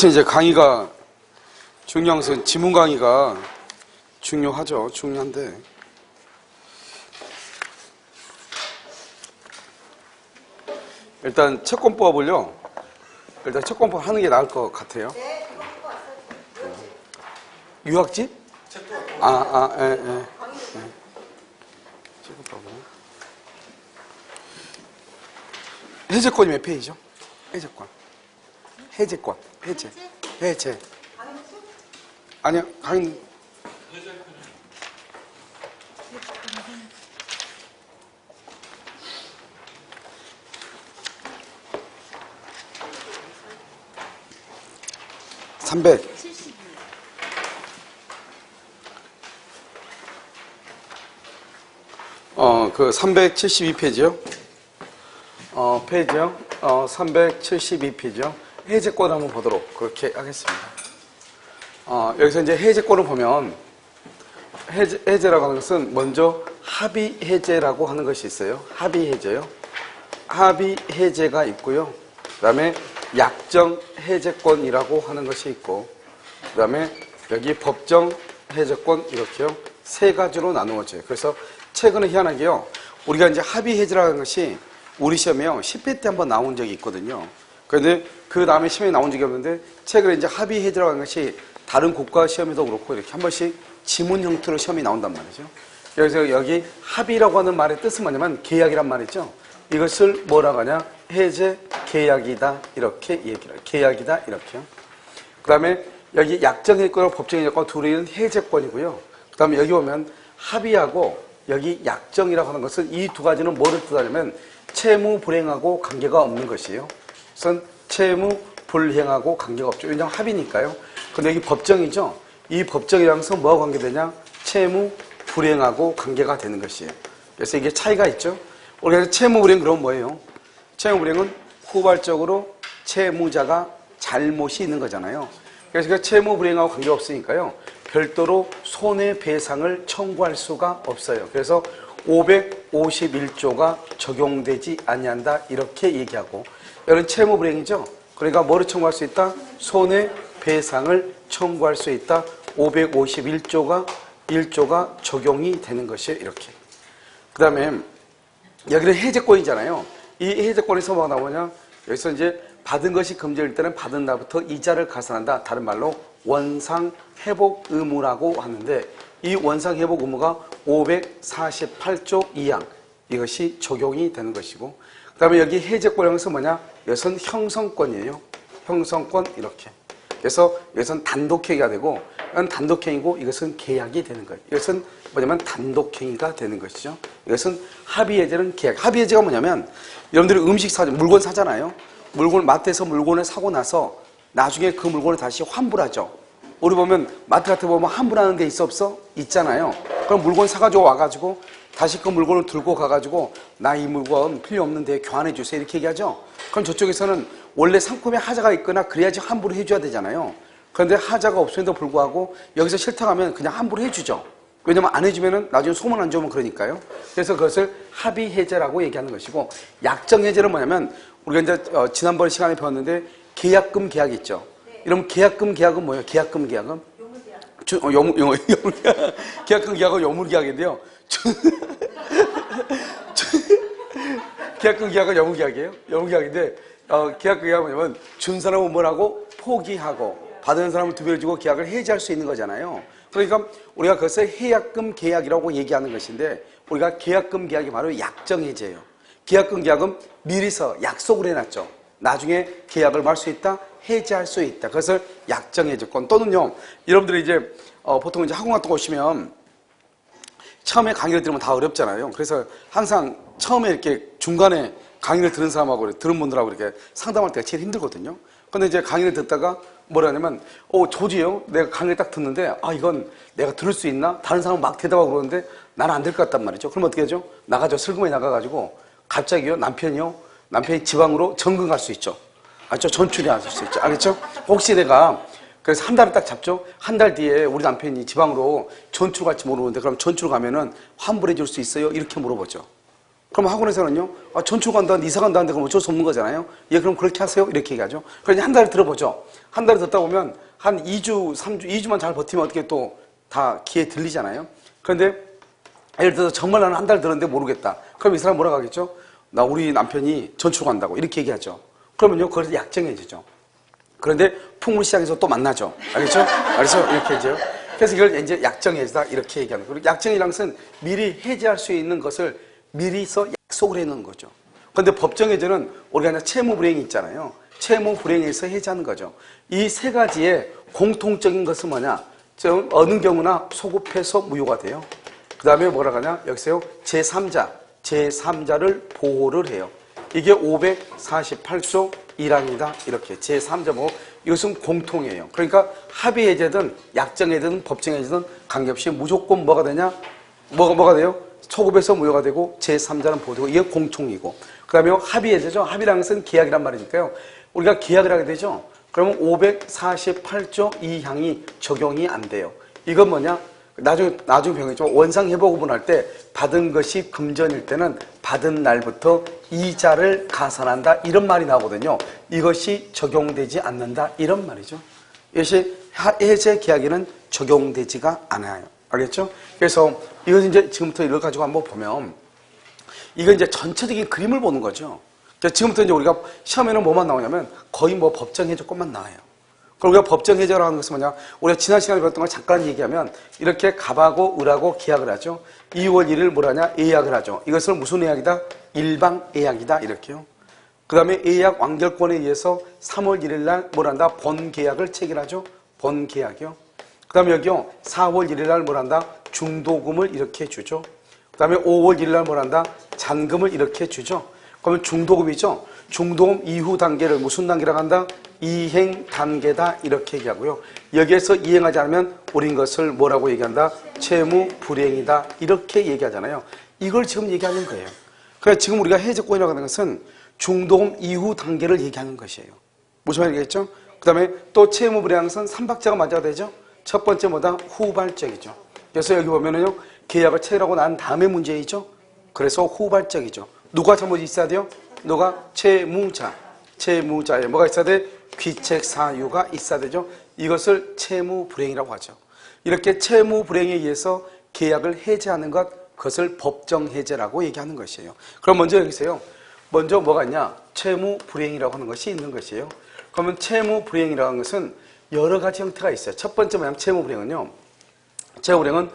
그렇죠. 이제 강의가 중요한 것은 지문 강의가 중요하죠. 중요한데 일단 채권법을요. 일단 채권법 하는 게 나을 것 같아요. 유학집? 예. 채권법은 해제권이 몇 페이지죠? 해제권. 해제권. 해제. 아니요, 강의. 그 372페이지요. 페이지요. 372페이지요. 해제권 한번 보도록 그렇게 하겠습니다. 여기서 이제 해제권을 보면 해제라고 하는 것은 먼저 합의 해제라고 하는 것이 있어요. 합의 해제요. 합의 해제가 있고요. 그 다음에 약정 해제권이라고 하는 것이 있고, 그 다음에 여기 법정 해제권 이렇게요. 세 가지로 나누어져요. 그래서 최근에 희한하게요. 우리가 이제 합의 해제라는 것이 우리 시험에요. 10회 때 한번 나온 적이 있거든요. 그런데 그 다음에 시험에 나온 적이 없는데 최근에 이제 합의 해제라고 하는 것이 다른 국가 시험에도 그렇고 이렇게 한 번씩 지문 형태로 시험이 나온단 말이죠. 그래서 여기 합의라고 하는 말의 뜻은 뭐냐면 계약이란 말이죠. 이것을 뭐라고 하냐? 해제 계약이다. 이렇게 얘기를 해요. 계약이다. 이렇게요. 그 다음에 여기 약정해제권과 법정해제권 둘은 해제권이고요. 그 다음에 여기 보면 합의하고 여기 약정이라고 하는 것은 이 두 가지는 뭐를 뜻하냐면 채무 불행하고 관계가 없는 것이에요. 우선 채무 불행하고 관계가 없죠. 왜냐하면 합의니까요. 근데 여기 법정이죠. 이 법정이라는 것은 뭐하고 관계되냐? 채무 불행하고 관계가 되는 것이에요. 그래서 이게 차이가 있죠. 우리가 채무 불행 그럼 뭐예요? 채무 불행은 후발적으로 채무자가 잘못이 있는 거잖아요. 그래서 채무 불행하고 관계가 없으니까요. 별도로 손해배상을 청구할 수가 없어요. 그래서 551조가 적용되지 아니한다 이렇게 얘기하고, 이런 채무 불행이죠. 그러니까 뭐를 청구할 수 있다? 손해배상을 청구할 수 있다. 551조가 1조가 적용이 되는 것이에요. 이렇게. 그 다음에 여기는 해제권이잖아요. 이 해제권에서 뭐가 나오냐? 여기서 이제 받은 것이 금지일 때는 받은 날부터 이자를 가산한다. 다른 말로 원상회복 의무라고 하는데, 이 원상회복 의무가 548조 2항 이것이 적용이 되는 것이고, 그 다음에 여기 해제권에서 뭐냐? 이것은 형성권이에요. 형성권 이렇게. 그래서 이것은 단독행위가 되고, 이건 단독행위고 이것은 계약이 되는 거예요. 이것은 뭐냐면 단독행위가 되는 것이죠. 이것은 합의해제는 계약. 합의해제가 뭐냐면 여러분들이 음식 물건 사잖아요. 마트에서 물건을 사고 나서 나중에 그 물건을 다시 환불하죠. 우리 보면 마트 같은 데 보면 환불하는 데 있어 없어? 있잖아요. 그럼 물건 사가지고 와가지고 다시 그 물건을 들고 가가지고 나 이 물건 필요 없는데 교환해 주세요 이렇게 얘기하죠. 그럼 저쪽에서는 원래 상품에 하자가 있거나 그래야지 환불을 해줘야 되잖아요. 그런데 하자가 없음에도 불구하고 여기서 싫다고 하면 그냥 환불을 해주죠. 왜냐면 안 해주면은 나중에 소문 안 좋으면 그러니까요. 그래서 그것을 합의 해제라고 얘기하는 것이고, 약정 해제는 뭐냐면 우리가 이제 지난번 시간에 배웠는데 계약금 계약 있죠. 이러면 계약금 계약은 뭐예요? 계약금 계약은? 요물계약. 계약금 계약은 요물계약인데요. 계약금 계약은 요물계약이에요. 요물계약인데 계약금 계약은 뭐냐면 준 사람은 뭐라고? 포기하고 받은 사람은 두 배를 주고 계약을 해지할 수 있는 거잖아요. 그러니까 우리가 그것을 해약금 계약이라고 얘기하는 것인데, 우리가 계약금 계약이 바로 약정해제예요. 계약금 계약은 미리서 약속을 해놨죠. 나중에 계약을 할 수 있다, 해지할 수 있다. 그것을 약정해제권. 또는요, 여러분들이 이제 보통 이제 학원 같은 거 오시면 처음에 강의를 들으면 다 어렵잖아요. 그래서 항상 처음에 이렇게 중간에 강의를 들은 사람하고 들은 분들하고 이렇게 상담할 때가 제일 힘들거든요. 근데 이제 강의를 듣다가 뭐라냐면 도저히요, 내가 강의를 딱 듣는데 이건 내가 들을 수 있나? 다른 사람은 막 대답하고 그러는데 나는 안 될 것 같단 말이죠. 그럼 어떻게 하죠? 슬금에 나가가지고 갑자기요, 남편이 지방으로 전근 갈 수 있죠. 알죠? 전출이 할 수 있죠. 알겠죠? 혹시 내가 그래서 한 달을 딱 잡죠. 한 달 뒤에 우리 남편이 지방으로 전출 갈지 모르는데, 그럼 전출 가면은 환불해 줄 수 있어요? 이렇게 물어보죠. 그럼 학원에서는요, 전출 간다는데 이사 간다는데 그럼 어쩔 수 없는 거잖아요. 예, 그럼 그렇게 하세요. 이렇게 얘기하죠. 그러니 한 달을 들어보죠. 한 달을 듣다 보면 한 2주, 3주, 2주만 잘 버티면 어떻게 또 다 귀에 들리잖아요. 그런데 예를 들어서 정말 나는 한 달 들었는데 모르겠다. 그럼 이 사람 뭐라고 하겠죠? 나 우리 남편이 전출 간다고 이렇게 얘기하죠. 그러면요, 거기서 약정해지죠. 그런데 풍물시장에서 또 만나죠. 알겠죠? 알겠죠? 이렇게 해줘요. 그래서 이걸 이제 약정해지다 이렇게 얘기하는 거예요. 약정이라는 것은 미리 해지할 수 있는 것을 미리서 약속을 해놓는 거죠. 그런데 법정해제는 우리가 그냥 채무불이행이 있잖아요. 채무불이행에서 해지하는 거죠. 이 세 가지의 공통적인 것은 뭐냐? 어느 경우나 소급해서 무효가 돼요. 그 다음에 뭐라고 하냐? 여기서요, 제3자를 보호를 해요. 이게 548조 1항이다. 이렇게 제3자 뭐 이것은 공통이에요. 그러니까 합의해제든 약정해제든 법정해제든 관계없이 무조건 뭐가 되냐? 뭐가 돼요? 소급해서 무효가 되고 제3자는 보호되고 이게 공통이고, 그 다음에 합의해제죠. 합의라는 것은 계약이란 말이니까요. 우리가 계약을 하게 되죠. 그러면 548조 2항이 적용이 안 돼요. 이건 뭐냐? 나중에 병행했죠. 원상회복구분할 때 받은 것이 금전일 때는 받은 날부터 이자를 가산한다 이런 말이 나오거든요. 이것이 적용되지 않는다 이런 말이죠. 이것이 해제 계약에는 적용되지가 않아요. 알겠죠? 그래서 이것은 이제 지금부터 이걸 가지고 한번 보면 이건 이제 전체적인 그림을 보는 거죠. 지금부터 이제 우리가 시험에는 뭐만 나오냐면 거의 뭐 법정해제 것만 나와요. 그럼 우리가 법정해제라고 하는 것은 뭐냐? 우리가 지난 시간에 배웠던 걸 잠깐 얘기하면 이렇게 갑하고 을하고 계약을 하죠. 2월 1일 뭐라냐? 예약을 하죠. 이것을 무슨 예약이다? 일방 예약이다. 이렇게요. 그 다음에 예약 완결권에 의해서 3월 1일 날 뭐란다? 본계약을 체결하죠. 본계약이요. 그 다음에 여기요. 4월 1일 날 뭐란다? 중도금을 이렇게 주죠. 그 다음에 5월 1일 날 뭐란다? 잔금을 이렇게 주죠. 그러면 중도금이죠. 중도금 이후 단계를 무슨 단계라고 한다? 이행 단계다 이렇게 얘기하고요. 여기에서 이행하지 않으면 우린 것을 뭐라고 얘기한다? 채무 불이행이다 이렇게 얘기하잖아요. 이걸 지금 얘기하는 거예요. 그러니까 지금 우리가 해제권이라고 하는 것은 중도금 이후 단계를 얘기하는 것이에요. 무슨 말이겠죠? 그 다음에 또 채무 불이행은 3박자가 맞아야 되죠. 첫 번째 뭐다? 후발적이죠. 그래서 여기 보면은요, 계약을 체결하고 난 다음에 문제이죠. 그래서 후발적이죠. 누가 잘못이 있어야 돼요? 누가? 채무자. 채무자에 뭐가 있어야 돼? 귀책 사유가 있어야 되죠. 이것을 채무 불이행이라고 하죠. 이렇게 채무 불이행에 의해서 계약을 해제하는 것, 그것을 법정 해제라고 얘기하는 것이에요. 그럼 먼저 여기서요. 먼저 뭐가 있냐? 채무 불이행이라고 하는 것이 있는 것이에요. 그러면 채무 불이행이라고 하는 것은 여러 가지 형태가 있어요. 첫 번째 뭐냐면 채무 불이행은요. 채무 불이행은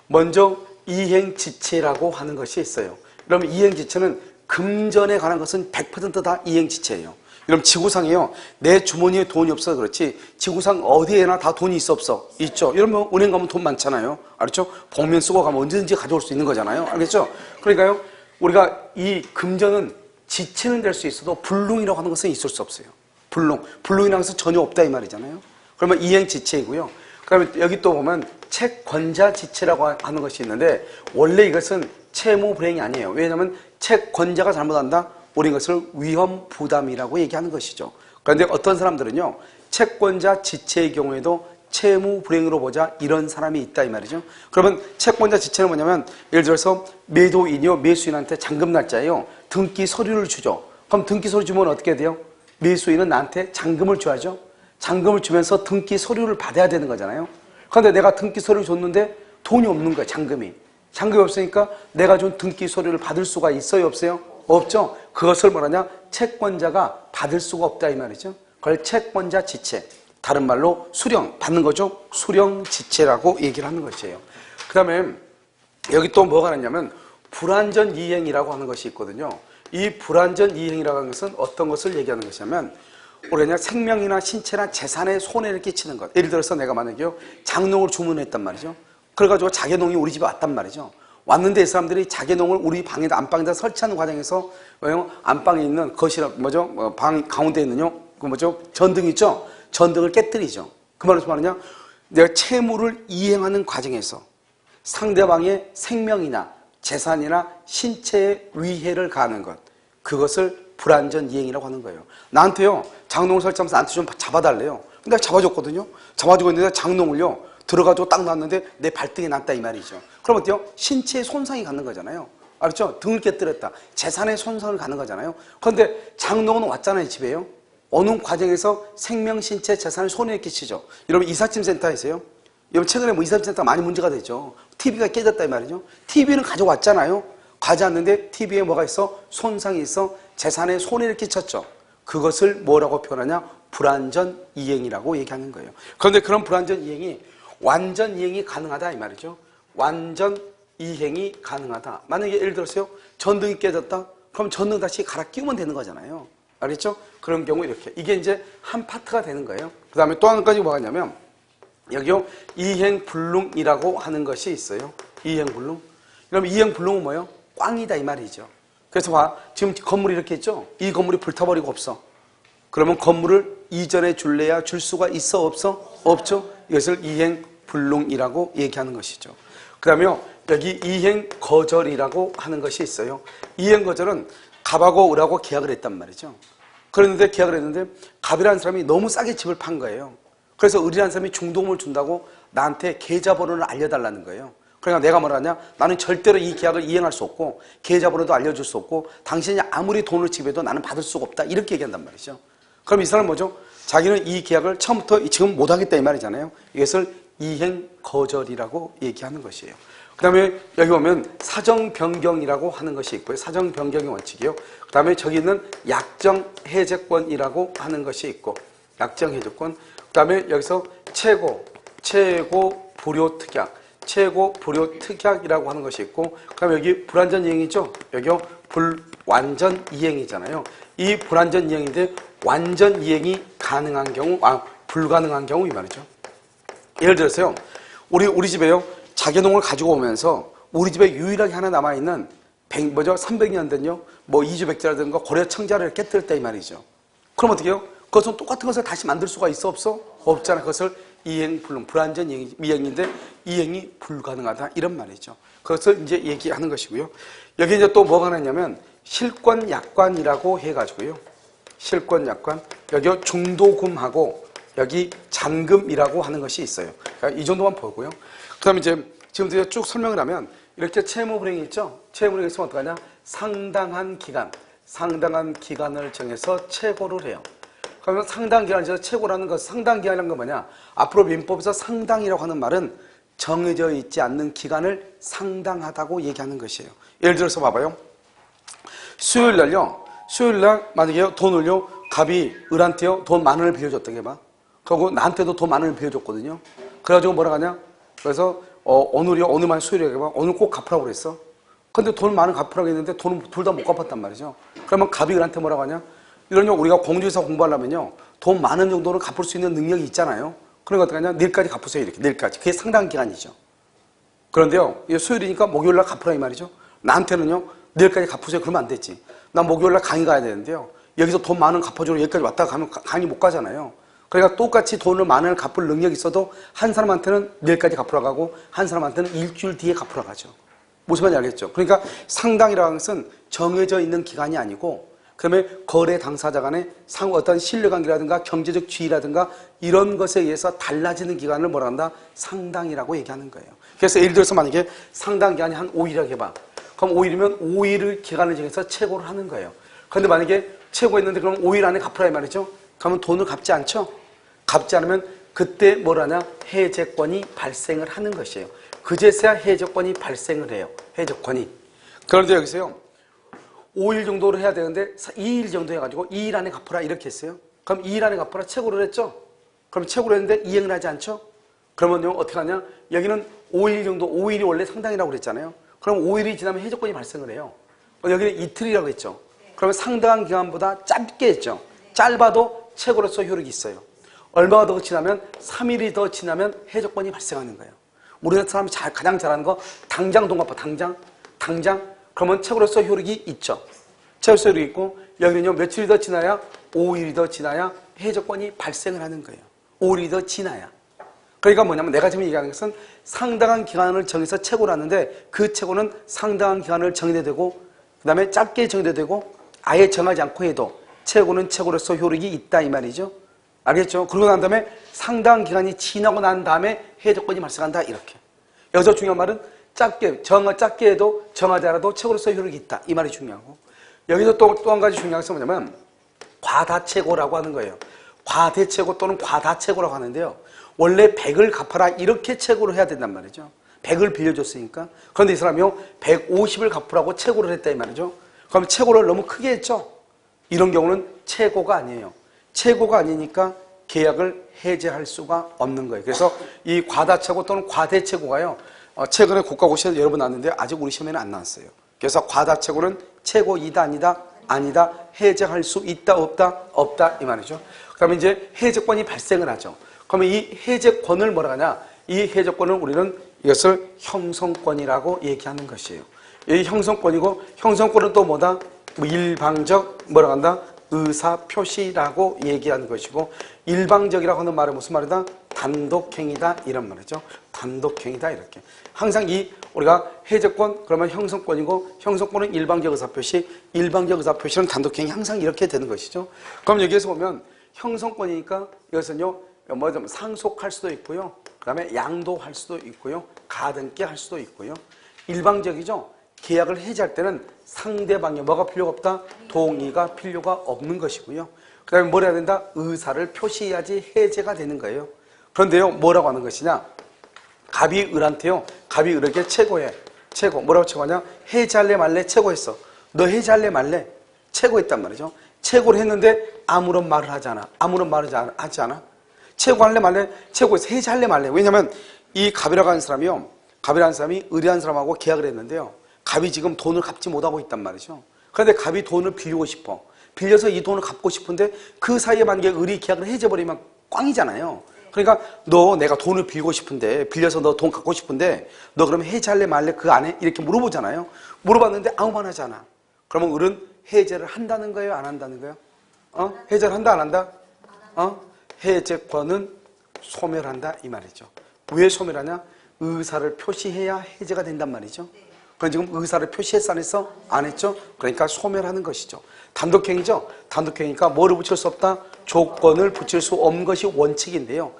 먼저 이행지체라고 하는 것이 있어요. 그러면 이행지체는 금전에 관한 것은 100% 다 이행지체예요. 그럼 지구상에요, 내 주머니에 돈이 없어서 그렇지 지구상 어디에나 다 돈이 있어 없어? 있죠. 이러면 은행 가면 돈 많잖아요. 알았죠? 복면 쓰고 가면 언제든지 가져올 수 있는 거잖아요. 알겠죠? 그러니까요, 우리가 이 금전은 지체는 될 수 있어도 불능이라고 하는 것은 있을 수 없어요. 불능이라는 것은 전혀 없다 이 말이잖아요. 그러면 이행지체이고요. 그다음에 여기 또 보면 채권자지체라고 하는 것이 있는데 원래 이것은 채무 불이행이 아니에요. 왜냐하면 채권자가 잘못한다? 우리 이것을 위험 부담이라고 얘기하는 것이죠. 그런데 어떤 사람들은요, 채권자 지체의 경우에도 채무 불이행으로 보자 이런 사람이 있다 이 말이죠. 그러면 채권자 지체는 뭐냐면 예를 들어서 매도인이요, 매수인한테 잔금 날짜에요, 등기 서류를 주죠. 그럼 등기 서류 주면 어떻게 돼요? 매수인은 나한테 잔금을 줘야죠. 잔금을 주면서 등기 서류를 받아야 되는 거잖아요. 그런데 내가 등기 서류를 줬는데 돈이 없는 거야, 잔금이. 잔금이 없으니까 내가 준 등기 서류를 받을 수가 있어요, 없어요? 없죠. 그것을 뭐라냐? 채권자가 받을 수가 없다 이 말이죠. 그걸 채권자 지체, 다른 말로 수령, 받는 거죠. 수령 지체라고 얘기를 하는 것이에요. 그 다음에 여기 또 뭐가 있냐면 불완전 이행이라고 하는 것이 있거든요. 이 불완전 이행이라고 하는 것은 어떤 것을 얘기하는 것이냐면 우리가 생명이나 신체나 재산에 손해를 끼치는 것. 예를 들어서 내가 만약에요, 장롱을 주문했단 말이죠. 그래가지고 자개농이 우리 집에 왔단 말이죠. 왔는데 이 사람들이 자개농을 우리 방에다, 안방에다 설치하는 과정에서 안방에 있는 거실, 방 가운데 있는요, 전등 있죠? 전등을 깨뜨리죠. 그 말은 무슨 말이냐? 내가 채무를 이행하는 과정에서 상대방의 생명이나 재산이나 신체에 위해를 가하는 것, 그것을 불완전 이행이라고 하는 거예요. 나한테요, 장롱을 설치하면서 나한테 좀 잡아달래요. 근데 내가 잡아줬거든요. 잡아주고 있는데 장롱을요, 들어가지고 딱 놨는데 내 발등에 났다 이 말이죠. 그럼 어때요? 신체에 손상이 가는 거잖아요. 알았죠? 등을 깨뜨렸다. 재산의 손상을 가는 거잖아요. 그런데 장롱은 왔잖아요, 집에요. 어느 과정에서 생명, 신체, 재산을 손해에 끼치죠. 여러분 이삿짐 센터에서요. 여러분 최근에 뭐 이삿짐 센터 많이 문제가 됐죠. TV가 깨졌다 이 말이죠. TV는 가져왔잖아요. 가져왔는데 TV에 뭐가 있어? 손상이 있어. 재산에 손해를 끼쳤죠. 그것을 뭐라고 표현하냐? 불완전 이행이라고 얘기하는 거예요. 그런데 그런 불완전 이행이 완전 이행이 가능하다 이 말이죠. 완전 이행이 가능하다. 만약에 예를 들어서요. 전등이 깨졌다. 그럼 전등 다시 갈아 끼우면 되는 거잖아요. 알겠죠? 그런 경우 이렇게. 이게 이제 한 파트가 되는 거예요. 그 다음에 또 한 가지 뭐가 있냐면 여기요. 이행불능이라고 하는 것이 있어요. 이행불능. 그럼 이행불능은 뭐예요? 꽝이다 이 말이죠. 그래서 봐. 지금 건물이 이렇게 있죠? 이 건물이 불타버리고 없어. 그러면 건물을 이전에 줄래야 줄 수가 있어 없어? 없죠. 이것을 이행불능이라고 얘기하는 것이죠. 그 다음에 여기 이행거절이라고 하는 것이 있어요. 이행거절은 갑하고 을하고 계약을 했단 말이죠. 그런데 계약을 했는데 갑이라는 사람이 너무 싸게 집을 판 거예요. 그래서 을이라는 사람이 중도금을 준다고 나한테 계좌번호를 알려달라는 거예요. 그러니까 내가 뭐라 하냐? 나는 절대로 이 계약을 이행할 수 없고 계좌번호도 알려줄 수 없고 당신이 아무리 돈을 지급해도 나는 받을 수가 없다. 이렇게 얘기한단 말이죠. 그럼 이 사람은 뭐죠? 자기는 이 계약을 처음부터 지금 못하겠다 이 말이잖아요. 이것을 이행거절이라고 얘기하는 것이에요. 그 다음에 여기 보면 사정변경이라고 하는 것이 있고요. 사정변경의 원칙이요. 그 다음에 저기 있는 약정해제권이라고 하는 것이 있고 약정해제권. 그 다음에 여기서 최고 불효특약, 최고 불효특약이라고 하는 것이 있고 그 다음에 여기 불완전 이행이죠. 여기요. 불완전 이행이잖아요. 이 불완전 이행인데 완전 이행이 가능한 경우, 불가능한 경우 이 말이죠. 예를 들어서요. 우리 집에요. 자개농을 가지고 오면서 우리 집에 유일하게 하나 남아있는 300년 된요. 뭐 이주백자라든가 고려청자를 깨뜨렸다 이 말이죠. 그럼 어떻게 해요? 그것은 똑같은 것을 다시 만들 수가 있어 없어? 없잖아. 그것을 이행불능, 불완전 이행인데 이행이 불가능하다 이런 말이죠. 그것을 이제 얘기하는 것이고요. 여기 이제 또 뭐가 나냐면 실권약관이라고 해가지고요. 실권약관, 여기 중도금하고 여기 잔금이라고 하는 것이 있어요. 그러니까 이 정도만 보고요. 그 다음에 이제 지금 쭉 설명을 하면 이렇게 채무불행이 있죠? 채무불행이 있으면 어떡하냐? 상당한 기간을 정해서 최고를 해요. 그러면 상당한 기간을 정해서 최고라는 것, 상당한 기간이라는 건 뭐냐? 앞으로 민법에서 상당이라고 하는 말은 정해져 있지 않는 기간을 상당하다고 얘기하는 것이에요. 예를 들어서 봐봐요. 수요일날요. 수요일날 만약에 돈을요. 갑이 을한테요. 돈 10,000원을 빌려줬다고 해봐. 그리고 나한테도 돈 10,000원을 빌려줬거든요. 그래가지고 뭐라 하냐? 그래서 오늘만 수요일에 해봐. 오늘 꼭 갚으라고 그랬어. 근데 돈 10,000원 갚으라고 했는데 돈을 둘 다 못 갚았단 말이죠. 그러면 갑이 을한테 뭐라고 하냐? 이런요. 우리가 공주에서 공부하려면요. 돈 10,000원 정도는 갚을 수 있는 능력이 있잖아요. 그러니까 어떻게 하냐? 내일까지 갚으세요. 이렇게 내일까지. 그게 상당한 기간이죠. 그런데요. 수요일이니까 목요일날 갚으라 이 말이죠. 나한테는요. 내일까지 갚으세요. 그러면 안 되지. 난 목요일날 강의 가야 되는데요. 여기서 돈 10,000원 갚아주러 여기까지 왔다가 가면 강의 못 가잖아요. 그러니까 똑같이 돈을 10,000원을 갚을 능력이 있어도 한 사람한테는 내일까지 갚으러 가고 한 사람한테는 일주일 뒤에 갚으러 가죠. 무슨 말인지 알겠죠? 그러니까 상당이라는 것은 정해져 있는 기간이 아니고 그다음에 거래 당사자 간의 어떤 신뢰관계라든가 경제적 지위라든가 이런 것에 의해서 달라지는 기간을 뭐라 한다? 상당이라고 얘기하는 거예요. 그래서 예를 들어서 만약에 상당 기간이 한 5일이라고 해봐. 그럼 5일이면 5일을 기간을 정해서 최고를 하는 거예요. 그런데 만약에 최고했는데 그럼 5일 안에 갚으라 이 말이죠? 그러면 돈을 갚지 않죠? 갚지 않으면 그때 뭘 하냐? 해제권이 발생을 하는 것이에요. 그제서야 해제권이 발생을 해요. 해제권이. 그런데 여기서요. 5일 정도로 해야 되는데 2일 정도 해가지고 2일 안에 갚으라 이렇게 했어요. 그럼 2일 안에 갚으라 최고를 했죠? 그럼 최고로 했는데 이행을 하지 않죠? 그러면요. 어떻게 하냐? 여기는 5일 정도, 5일이 원래 상당이라고 그랬잖아요. 그럼 5일이 지나면 해제권이 발생을 해요. 여기는 이틀이라고 했죠. 그러면 상당한 기간보다 짧게 했죠. 짧아도 최고로서 효력이 있어요. 얼마가 더 지나면 3일이 더 지나면 해제권이 발생하는 거예요. 우리나라 사람이 가장 잘하는 거 당장 돈 갚아. 당장. 그러면 최고로서 효력이 있죠. 최고로서 효력이 있고 여기는요. 며칠이 더 지나야 5일이 더 지나야 해제권이 발생을 하는 거예요. 5일이 더 지나야. 그러니까 뭐냐면 내가 지금 얘기하는 것은 상당한 기간을 정해서 최고를 하는데 그 최고는 상당한 기간을 정해야 되고 그 다음에 짧게 정해야 되고 아예 정하지 않고 해도 최고는 최고로서 효력이 있다 이 말이죠. 알겠죠? 그러고 난 다음에 상당한 기간이 지나고 난 다음에 해제권이 발생한다 이렇게. 여기서 중요한 말은 작게 해도 정하지 않아도 책으로서 효력이 있다. 이 말이 중요하고. 여기서 또 한 가지 중요한 것은 뭐냐면 과다채고라고 하는 거예요. 과대채고 또는 과다채고라고 하는데요. 원래 100을 갚아라 이렇게 채고를 해야 된단 말이죠. 100을 빌려줬으니까. 그런데 이 사람이요 150을 갚으라고 채고를 했다 이 말이죠. 그럼 채고를 너무 크게 했죠. 이런 경우는 채고가 아니에요. 채고가 아니니까 계약을 해제할 수가 없는 거예요. 그래서 이 과다채고 또는 과대채고가요. 최근에 국가고시에서 여러 번 나왔는데 아직 우리 시험에는 안 나왔어요. 그래서 과다채고는 채고이다 아니다? 아니다. 해제할 수 있다 없다? 없다 이 말이죠. 그러면 이제 해제권이 발생을 하죠. 그러면 이 해제권을 뭐라 하냐? 이 해제권을 우리는 이것을 형성권이라고 얘기하는 것이에요. 이 형성권이고 형성권은 또 뭐다? 일방적 뭐라 한다? 의사표시라고 얘기하는 것이고 일방적이라고 하는 말은 무슨 말이다? 단독행위다 이런 말이죠. 단독행위다 이렇게. 항상 이 우리가 해제권 그러면 형성권이고 형성권은 일방적 의사표시 일방적 의사표시는 단독행위 항상 이렇게 되는 것이죠. 그럼 여기에서 보면 형성권이니까 이것은요 뭐 좀 상속할 수도 있고요. 그 다음에 양도할 수도 있고요. 가등기 할 수도 있고요. 일방적이죠. 계약을 해지할 때는 상대방의 뭐가 필요가 없다? 동의가 필요가 없는 것이고요. 그 다음에 뭘 해야 된다? 의사를 표시해야지 해제가 되는 거예요. 그런데요 뭐라고 하는 것이냐? 갑이 을한테요. 갑이 을에게 채고해. 채고. 뭐라고 채고하냐? 해지할래 말래 채고했어. 너 해지할래 말래? 채고했단 말이죠. 채고를 했는데 아무런 말을 하지 않아. 아무런 말을 하지 않아. 채고할래 말래? 채고해서 해지할래 말래? 왜냐면 이 갑이라고 하는 사람이요. 갑이라는 사람이 을이라는 사람하고 계약을 했는데요. 갑이 지금 돈을 갚지 못하고 있단 말이죠. 그런데 갑이 돈을 빌리고 싶어. 빌려서 이 돈을 갚고 싶은데 그 사이에 만약에 을이 계약을 해제버리면 꽝이잖아요. 그러니까 너 내가 돈을 빌고 싶은데 빌려서 너 돈 갖고 싶은데 너 그러면 해제할래 말래 그 안에 이렇게 물어보잖아요. 물어봤는데 아무 말 하지 않아. 그러면 을은 해제를 한다는 거예요? 안 한다는 거예요? 해제를 한다 안 한다? 해제권은 소멸한다 이 말이죠. 왜 소멸하냐? 의사를 표시해야 해제가 된단 말이죠. 그럼 지금 의사를 표시했어 안 했어? 안 했죠? 그러니까 소멸하는 것이죠. 단독행위죠? 단독행위니까 뭐를 붙일 수 없다? 조건을 붙일 수 없는 것이 원칙인데요.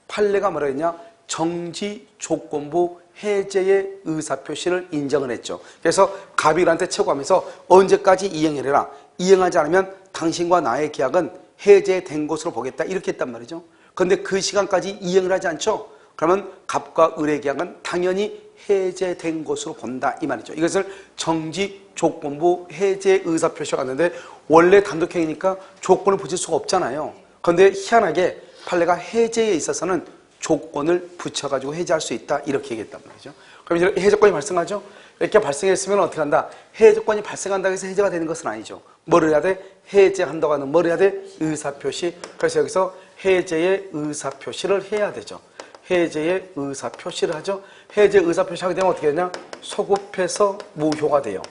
판례가 뭐라 했냐? 정지 조건부 해제의 의사표시를 인정을 했죠. 그래서 갑이한테 채고하면서 언제까지 이행해라. 이행하지 않으면 당신과 나의 계약은 해제된 것으로 보겠다. 이렇게 했단 말이죠. 그런데 그 시간까지 이행을 하지 않죠? 그러면 갑과 을의 계약은 당연히 해제된 것으로 본다 이 말이죠. 이것을 정지 조건부 해제 의사표시가 왔는데 원래 단독행위니까 조건을 붙일 수가 없잖아요. 그런데 희한하게 판례가 해제에 있어서는 조건을 붙여가지고 해제할 수 있다 이렇게 얘기했단 말이죠. 그럼 이제 해제권이 발생하죠. 이렇게 발생했으면 어떻게 한다? 해제권이 발생한다고 해서 해제가 되는 것은 아니죠. 뭐를 해야 돼? 해제한다고 하는 뭘 해야 돼? 의사표시. 그래서 여기서 해제의 의사표시를 해야 되죠. 해제의 의사표시를 하죠. 해제 의사표시하게 되면 어떻게 되냐? 소급해서 무효가 돼요.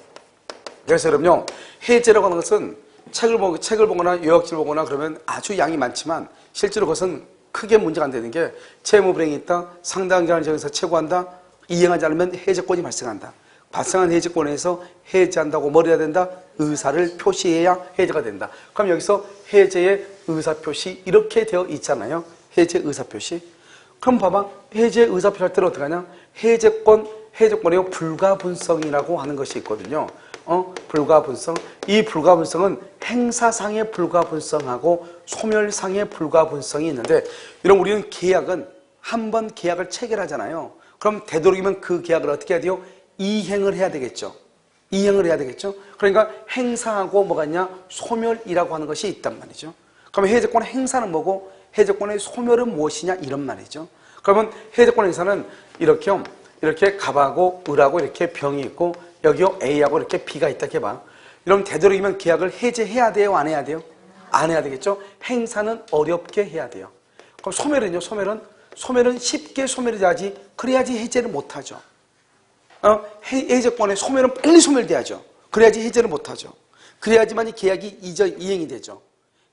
그래서 여러분요, 해제라고 하는 것은 책을 보거나 요약지를 보거나 그러면 아주 양이 많지만 실제로 그것은 크게 문제가 안 되는 게 채무불이행이 있다, 상당 기간을 정해서 채고한다, 이행하지 않으면 해제권이 발생한다. 발생한 해제권에서 해제한다고 뭘 해야 된다? 의사를 표시해야 해제가 된다. 그럼 여기서 해제의 의사표시 이렇게 되어 있잖아요. 해제 의사표시. 그럼 봐봐. 해제 의사표시 할 때는 어떻게 하냐? 해제권의 불가분성이라고 하는 것이 있거든요. 불가분성. 이 불가분성은 행사상의 불가분성하고 소멸상의 불가분성이 있는데 이런 우리는 계약은 한 번 계약을 체결하잖아요. 그럼 되도록이면 그 계약을 어떻게 해야 돼요? 이행을 해야 되겠죠. 이행을 해야 되겠죠. 그러니까 행사하고 뭐가 있냐? 소멸이라고 하는 것이 있단 말이죠. 그러면 해제권의 행사는 뭐고 해제권의 소멸은 무엇이냐? 이런 말이죠. 그러면 해제권 행사는 이렇게 갑하고 을하고 이렇게 병이 있고 여기요 A하고 이렇게 B가 있다 해봐. 이러면 되도록이면 계약을 해제해야 돼요? 안 해야 돼요? 안 해야 되겠죠? 행사는 어렵게 해야 돼요. 그럼 소멸은요? 소멸은 쉽게 소멸이 돼야지. 그래야지 해제를 못하죠. 해제권의 소멸은 빨리 소멸돼야죠. 그래야지 해제를 못하죠. 그래야지만 이 계약이 이행이 되죠.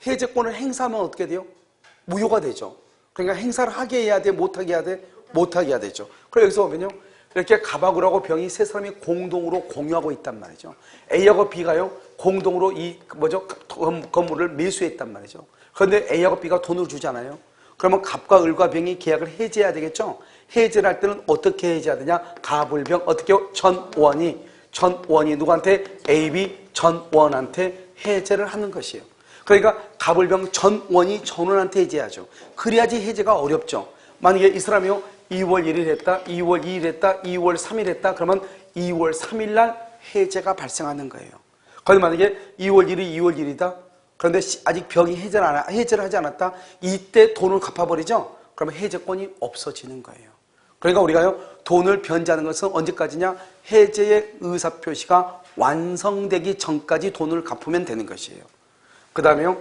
해제권을 행사하면 어떻게 돼요? 무효가 되죠. 그러니까 행사를 하게 해야 돼? 못하게 해야 돼? 못하게 해야 되죠. 그래서 여기서 보면요. 이렇게 갑하고 병이 세 사람이 공동으로 공유하고 있단 말이죠. A하고 B가요. 공동으로 이 건물을 매수했단 말이죠. 그런데 A하고 B가 돈을 주잖아요. 그러면 갑과 을과 병이 계약을 해제해야 되겠죠. 해제를 할 때는 어떻게 해제해야 되냐? 갑을병 어떻게요? 전원이 누구한테? AB 전원한테 해제를 하는 것이에요. 그러니까 갑을병 전원이 전원한테 해제하죠. 그래야지 해제가 어렵죠. 만약에 이 사람이요 2월 1일 했다, 2월 2일 했다, 2월 3일 했다, 그러면 2월 3일 날 해제가 발생하는 거예요. 거기 만약에 2월 1일이 2월 1일이다. 그런데 아직 병이 해제를 하지 않았다. 이때 돈을 갚아버리죠. 그러면 해제권이 없어지는 거예요. 그러니까 우리가요 돈을 변제하는 것은 언제까지냐? 해제의 의사표시가 완성되기 전까지 돈을 갚으면 되는 것이에요. 그 다음에요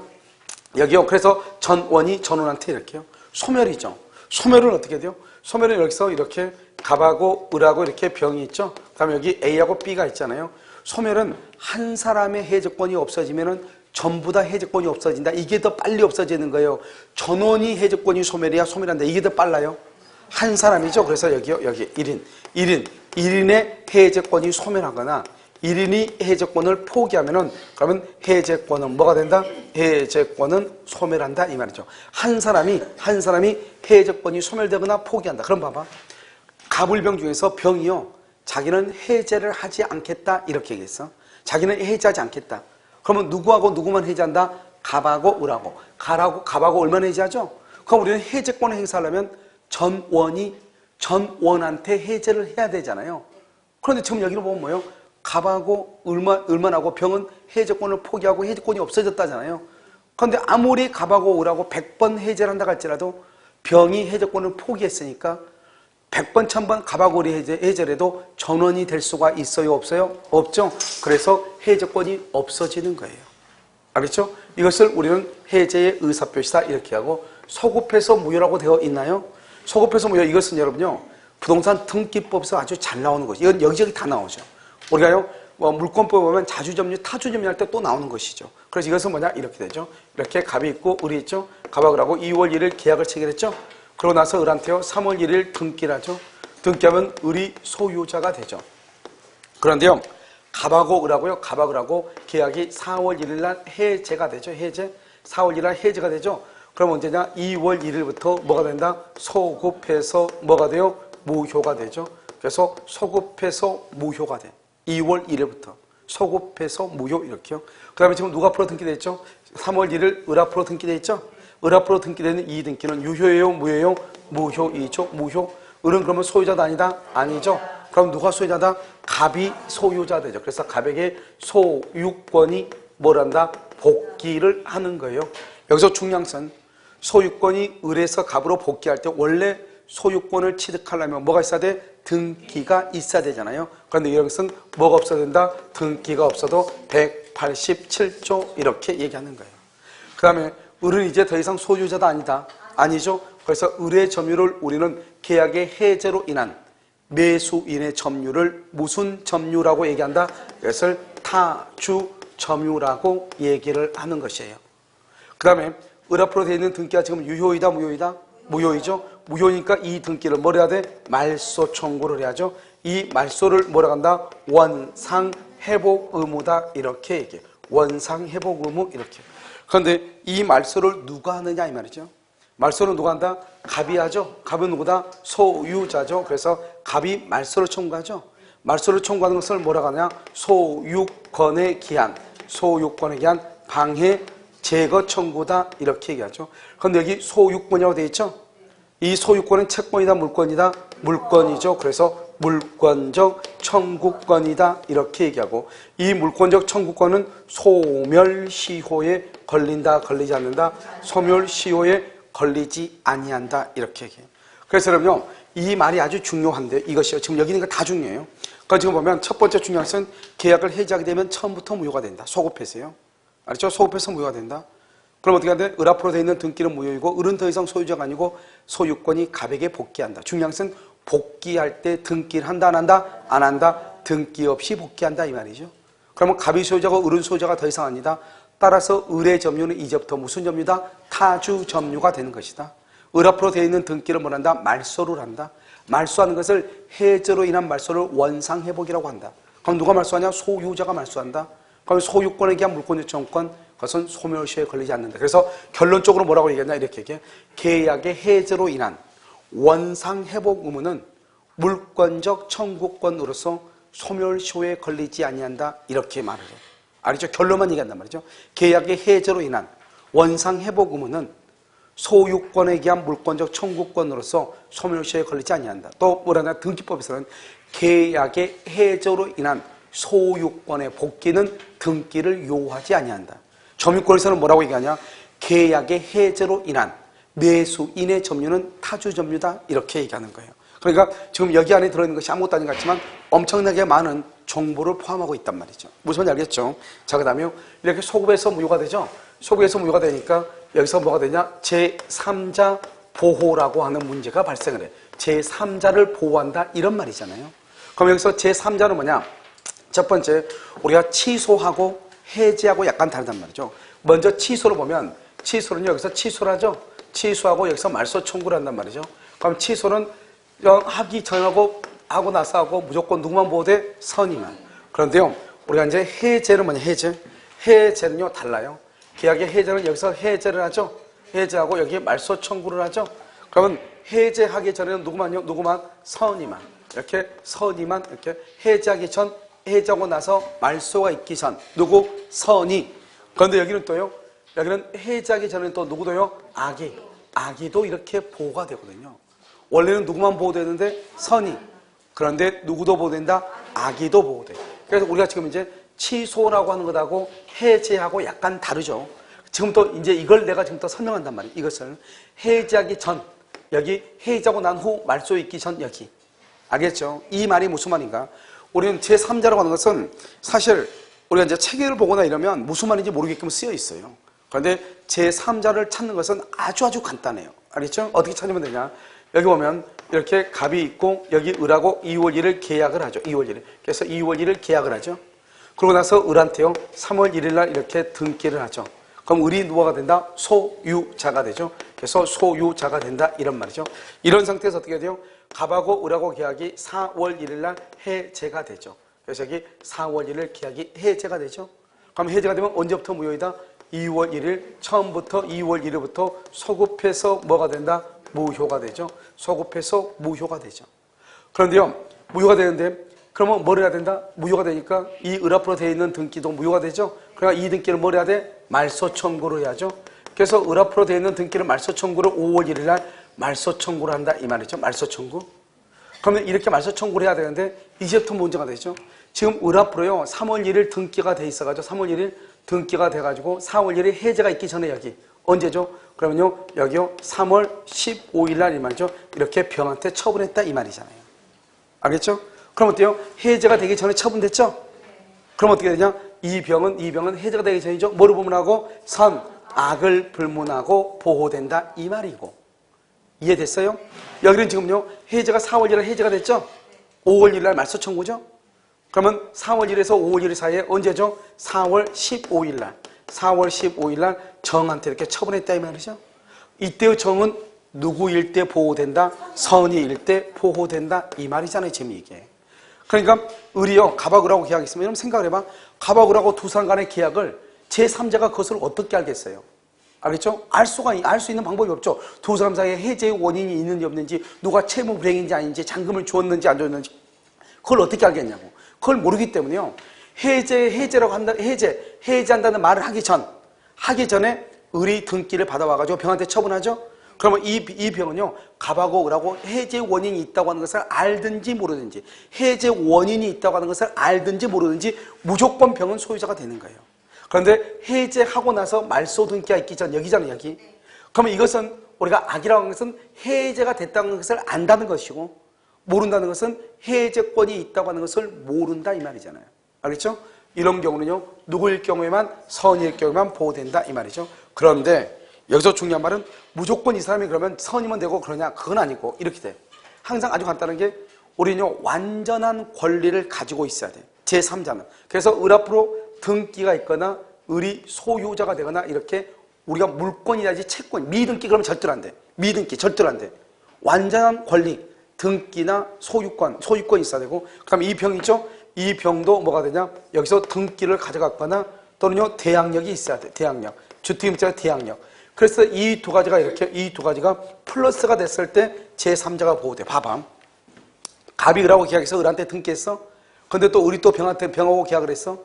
여기요 그래서 전원이 전원한테 이렇게요 소멸이죠. 소멸은 어떻게 돼요? 소멸은 여기서 이렇게 갑하고 을하고 이렇게 병이 있죠. 그 다음에 여기 A하고 B가 있잖아요. 소멸은 한 사람의 해제권이 없어지면은 전부 다 해제권이 없어진다. 이게 더 빨리 없어지는 거예요. 전원이 해제권이 소멸이야 소멸한다. 이게 더 빨라요. 한 사람이죠. 그래서 여기요 여기 1인의 해제권이 소멸하거나 1인이 해제권을 포기하면은 그러면 해제권은 뭐가 된다? 해제권은 소멸한다 이 말이죠. 한 사람이 해제권이 소멸되거나 포기한다. 그럼 봐봐. 갑을병 중에서 병이요 자기는 해제를 하지 않겠다 이렇게 얘기했어. 자기는 해제하지 않겠다. 그러면 누구하고 누구만 해제한다? 갑하고 을하고. 갑하고 을만 해제하죠? 그럼 우리는 해제권을 행사하려면 전원한테 해제를 해야 되잖아요. 그런데 지금 여기를 보면 뭐예요? 갑하고 을만하고 병은 해제권을 포기하고 해제권이 없어졌다잖아요. 그런데 아무리 갑하고 을하고 100번 해제를 한다고 할지라도 병이 해제권을 포기했으니까 100번 1000번 갑하고 을이 해제를 해도 전원이 될 수가 있어요 없어요? 없죠. 그래서 해제권이 없어지는 거예요. 알겠죠? 이것을 우리는 해제의 의사표시다 이렇게 하고 소급해서 무효라고 되어 있나요? 소급해서 무효 이것은 여러분요 부동산 등기법에서 아주 잘 나오는 것이 이건 여기저기 다 나오죠. 우리가요 물권법에 보면 자주점유 타주점유 할 때 또 나오는 것이죠. 그래서 이것은 뭐냐 이렇게 되죠. 이렇게 갑이 있고 을이 있죠. 갑하고 을하고 2월 1일 계약을 체결했죠. 그러고 나서 을한테요 3월 1일 등기를 하죠. 등기하면 을이 소유자가 되죠. 그런데요 갑하고 을하고요 갑하고 을하고 계약이 4월 1일 날 해제가 되죠. 해제 4월 1일 날 해제가 되죠. 그럼 언제냐? 2월 1일부터 뭐가 된다? 소급해서 뭐가 돼요? 무효가 되죠. 그래서 소급해서 무효가 돼. 2월 1일부터 소급해서 무효 이렇게요. 그 다음에 지금 누가 앞으로 등기돼 있죠? 3월 1일 을 앞으로 등기돼 있죠? 을 앞으로 등기되는 이 등기는 유효예요? 무효예요? 무효이죠. 무효. 을은 그러면 소유자다 아니다? 아니죠. 그럼 누가 소유자다? 갑이 소유자 되죠. 그래서 갑에게 소유권이 뭐란다? 복귀를 하는 거예요. 여기서 중요한 것은 소유권이 을에서 갑으로 복귀할 때 원래 소유권을 취득하려면 뭐가 있어야 돼? 등기가 있어야 되잖아요. 그런데 여기서는 뭐가 없어야 된다? 등기가 없어도 187조 이렇게 얘기하는 거예요. 그 다음에 을은 이제 더 이상 소유자다 아니다? 아니죠. 그래서 을의 점유를 우리는 계약의 해제로 인한 매수인의 점유를 무슨 점유라고 얘기한다? 이것을 타주 점유라고 얘기를 하는 것이에요. 그 다음에 을 앞으로 되어 있는 등기가 지금 유효이다 무효이다? 무효이죠. 무효니까 이 등기를 뭐라 해야 돼? 말소 청구를 해야죠. 이 말소를 뭐라 한다? 원상회복 의무다 이렇게 얘기해. 원상회복 의무 이렇게. 그런데 이 말소를 누가 하느냐 이 말이죠. 말소는 누가 한다? 갑이 하죠. 갑은 누구다? 소유자죠. 그래서 갑이 말소를 청구하죠. 말소를 청구하는 것을 뭐라 하느냐? 소유권의 기한, 소유권의 기한 방해 제거 청구다 이렇게 얘기하죠. 그런데 여기 소유권이라고 되어 있죠. 이 소유권은 채권이다 물권이다? 물권이죠. 그래서 물권적 청구권이다 이렇게 얘기하고 이 물권적 청구권은 소멸시효에 걸린다 걸리지 않는다? 소멸시효에 걸리지 아니한다 이렇게 얘기해요. 그래서 여러분요 이 말이 아주 중요한데 이것이요 지금 여기 있는 거 다 중요해요. 그러니까 지금 보면 첫 번째 중요한 것은 계약을 해지하게 되면 처음부터 무효가 된다. 소급해서요. 알죠? 소급해서 무효가 된다. 그럼 어떻게 하는데? 을 앞으로 되어 있는 등기는 무효이고 을은 더 이상 소유자가 아니고 소유권이 갑에게 복귀한다. 중요한 것은 복귀할 때 등기를 한다 안 한다? 안 한다. 등기 없이 복귀한다 이 말이죠. 그러면 갑이 소유자고 을은 소유자가 더 이상 아니다. 따라서 을의 점유는 이제부터 무슨 점유다? 타주 점유가 되는 것이다. 을 앞으로 되어 있는 등기를 뭘 한다? 말소를 한다. 말소하는 것을 해제로 인한 말소를 원상회복이라고 한다. 그럼 누가 말소하냐? 소유자가 말소한다. 그럼 소유권에 대한 물권적 청구권, 그것은 소멸시효에 걸리지 않는다. 그래서 결론적으로 뭐라고 얘기했냐 이렇게 얘기해. 계약의 해제로 인한 원상회복 의무는 물권적 청구권으로서 소멸시효에 걸리지 아니한다 이렇게 말을 해요. 알겠죠? 결론만 얘기한단 말이죠. 계약의 해제로 인한 원상회복 의무는 소유권에 기한 물권적 청구권으로서 소멸시효에 걸리지 아니한다. 또 뭐라냐 등기법에서는 계약의 해제로 인한 소유권의 복귀는 등기를 요하지 아니한다. 점유권에서는 뭐라고 얘기하냐? 계약의 해제로 인한 매수인의 점유는 타주 점유다 이렇게 얘기하는 거예요. 그러니까 지금 여기 안에 들어있는 것이 아무것도 아닌 것 같지만 엄청나게 많은 정보를 포함하고 있단 말이죠. 무슨 말인지 알겠죠? 자, 그 다음에 이렇게 소급해서 무효가 되죠? 소급해서 무효가 되니까 여기서 뭐가 되냐? 제3자 보호라고 하는 문제가 발생을 해. 제3자를 보호한다 이런 말이잖아요. 그럼 여기서 제3자는 뭐냐? 첫 번째, 우리가 취소하고 해제하고 약간 다르단 말이죠. 먼저 취소로 보면 취소는요, 여기서 취소를 하죠. 취소하고 여기서 말소 청구를 한단 말이죠. 그럼 취소는 하기 전하고 하고 나서 하고 무조건 누구만 보호돼? 선의만. 그런데요, 우리가 이제 해제는 뭐냐? 해제는요 달라요. 계약의 해제는 여기서 해제를 하죠. 해제하고 여기에 말소 청구를 하죠. 그러면 해제하기 전에는 누구만? 선의만. 이렇게 선의만 이렇게 해제하기 전, 해제하고 나서 말소가 있기 전 누구? 선의. 그런데 여기는 또요. 여기는 해제하기 전에는 또 누구도요? 아기도 이렇게 보호가 되거든요. 원래는 누구만 보호되는데? 선의. 그런데 누구도 보호된다? 아기도 보호돼. 그래서 우리가 지금 이제 취소라고 하는 것하고 해제하고 약간 다르죠. 지금 또 이제 이걸 내가 지금 또 설명한단 말이에요. 이것을 해제하기 전, 여기 해제하고 난 후 말소 있기 전 여기. 알겠죠? 이 말이 무슨 말인가? 우리는 제3자라고 하는 것은 사실 우리가 이제 체계를 보거나 이러면 무슨 말인지 모르게끔 쓰여 있어요. 그런데 제3자를 찾는 것은 아주 간단해요. 알겠죠? 어떻게 찾으면 되냐? 여기 보면 이렇게 갑이 있고 여기 을하고 2월 1일 계약을 하죠. 2월 1일. 그래서 2월 1일 계약을 하죠. 그러고 나서 을한테요. 3월 1일 날 이렇게 등기를 하죠. 그럼 을이 누가가 된다? 소유자가 되죠. 그래서 소유자가 된다 이런 말이죠. 이런 상태에서 어떻게 돼요? 갑하고 을하고 계약이 4월 1일 날 해제가 되죠. 그래서 여기 4월 1일 계약이 해제가 되죠. 그럼 해제가 되면 언제부터 무효이다? 2월 1일 처음부터 2월 1일부터 소급해서 뭐가 된다? 무효가 되죠. 소급해서 무효가 되죠. 그런데요, 무효가 되는데 그러면 뭘 해야 된다? 무효가 되니까 이 을 앞으로 되어 있는 등기도 무효가 되죠. 그러니까 이 등기를 뭘 해야 돼? 말소 청구를 해야죠. 그래서 을 앞으로 되어 있는 등기를 말소 청구를 5월 1일 날 말소 청구를 한다 이 말이죠. 말소 청구. 그러면 이렇게 말소 청구를 해야 되는데 이제부터 문제가 되죠. 지금 을 앞으로요 3월 1일 등기가 돼 있어가지고 3월 1일 등기가 돼가지고 4월 1일 해제가 있기 전에 여기 언제죠? 그러면요 여기요 3월 15일 날 이 말이죠. 이렇게 병한테 처분했다 이 말이잖아요. 알겠죠? 그럼 어때요? 해제가 되기 전에 처분됐죠? 그럼 어떻게 되냐? 이 병은 해제가 되기 전이죠. 뭐를 불문하고? 악을 불문하고 보호된다 이 말이고. 이해됐어요? 여기는 지금요 해제가 4월 1일 해제가 됐죠? 5월 1일 날 말소 청구죠? 그러면 4월 1일에서 5월 1일 사이에 언제죠? 4월 15일 날 4월 15일 날 정한테 이렇게 처분했다 이 말이죠? 이때의 정은 누구일 때 보호된다? 선의일 때 보호된다 이 말이잖아요 지금 이게. 그러니까 을이요 갑하고 계약이 있으면 여러분 생각을 해봐. 갑하고 두 사람 간의 계약을 제3자가 그것을 어떻게 알겠어요? 알겠죠? 알 수 있는 방법이 없죠. 두 사람 사이에 해제의 원인이 있는지 없는지, 누가 채무 불이행인지 아닌지, 잔금을 줬는지 안 줬는지 그걸 어떻게 알겠냐고. 그걸 모르기 때문에요. 해제라고 한다, 해제한다는 말을 하기 전에 을이 등기를 받아와가지고 병한테 처분하죠? 그러면 이 병은요, 갑하고 을하고 해제 원인이 있다고 하는 것을 알든지 모르든지, 해제 원인이 있다고 하는 것을 알든지 모르든지 무조건 병은 소유자가 되는 거예요. 그런데 해제하고 나서 말소 등기가 있기 전 여기잖아요, 여기. 그러면 이것은 우리가 악이라고 하는 것은 해제가 됐다는 것을 안다는 것이고, 모른다는 것은 해제권이 있다고 하는 것을 모른다 이 말이잖아요. 알겠죠? 이런 경우는요, 누구일 경우에만, 선의일 경우에만 보호된다 이 말이죠. 그런데 여기서 중요한 말은 무조건 이 사람이 그러면 선이면 되고 그러냐? 그건 아니고 이렇게 돼. 항상 아주 간단한 게 우리는요 완전한 권리를 가지고 있어야 돼. 제3자는. 그래서 을 앞으로 등기가 있거나 을이 소유자가 되거나 이렇게 우리가 물권이라든지 채권, 미등기 그러면 절대로 안 돼. 미등기 절대로 안 돼. 완전한 권리, 등기나 소유권이 있어야 되고, 그다음에 이 병 있죠? 이 병도 뭐가 되냐? 여기서 등기를 가져갔거나 또는요 대항력이 있어야 돼. 대항력. 주특기문자가 대항력. 그래서 이 두 가지가 이렇게 이 두 가지가 플러스가 됐을 때 제3자가 보호돼. 봐봐. 갑이 을하고 계약해서 을한테 등기했어. 근데 또 을이 또 병한테 병하고 계약을 했어.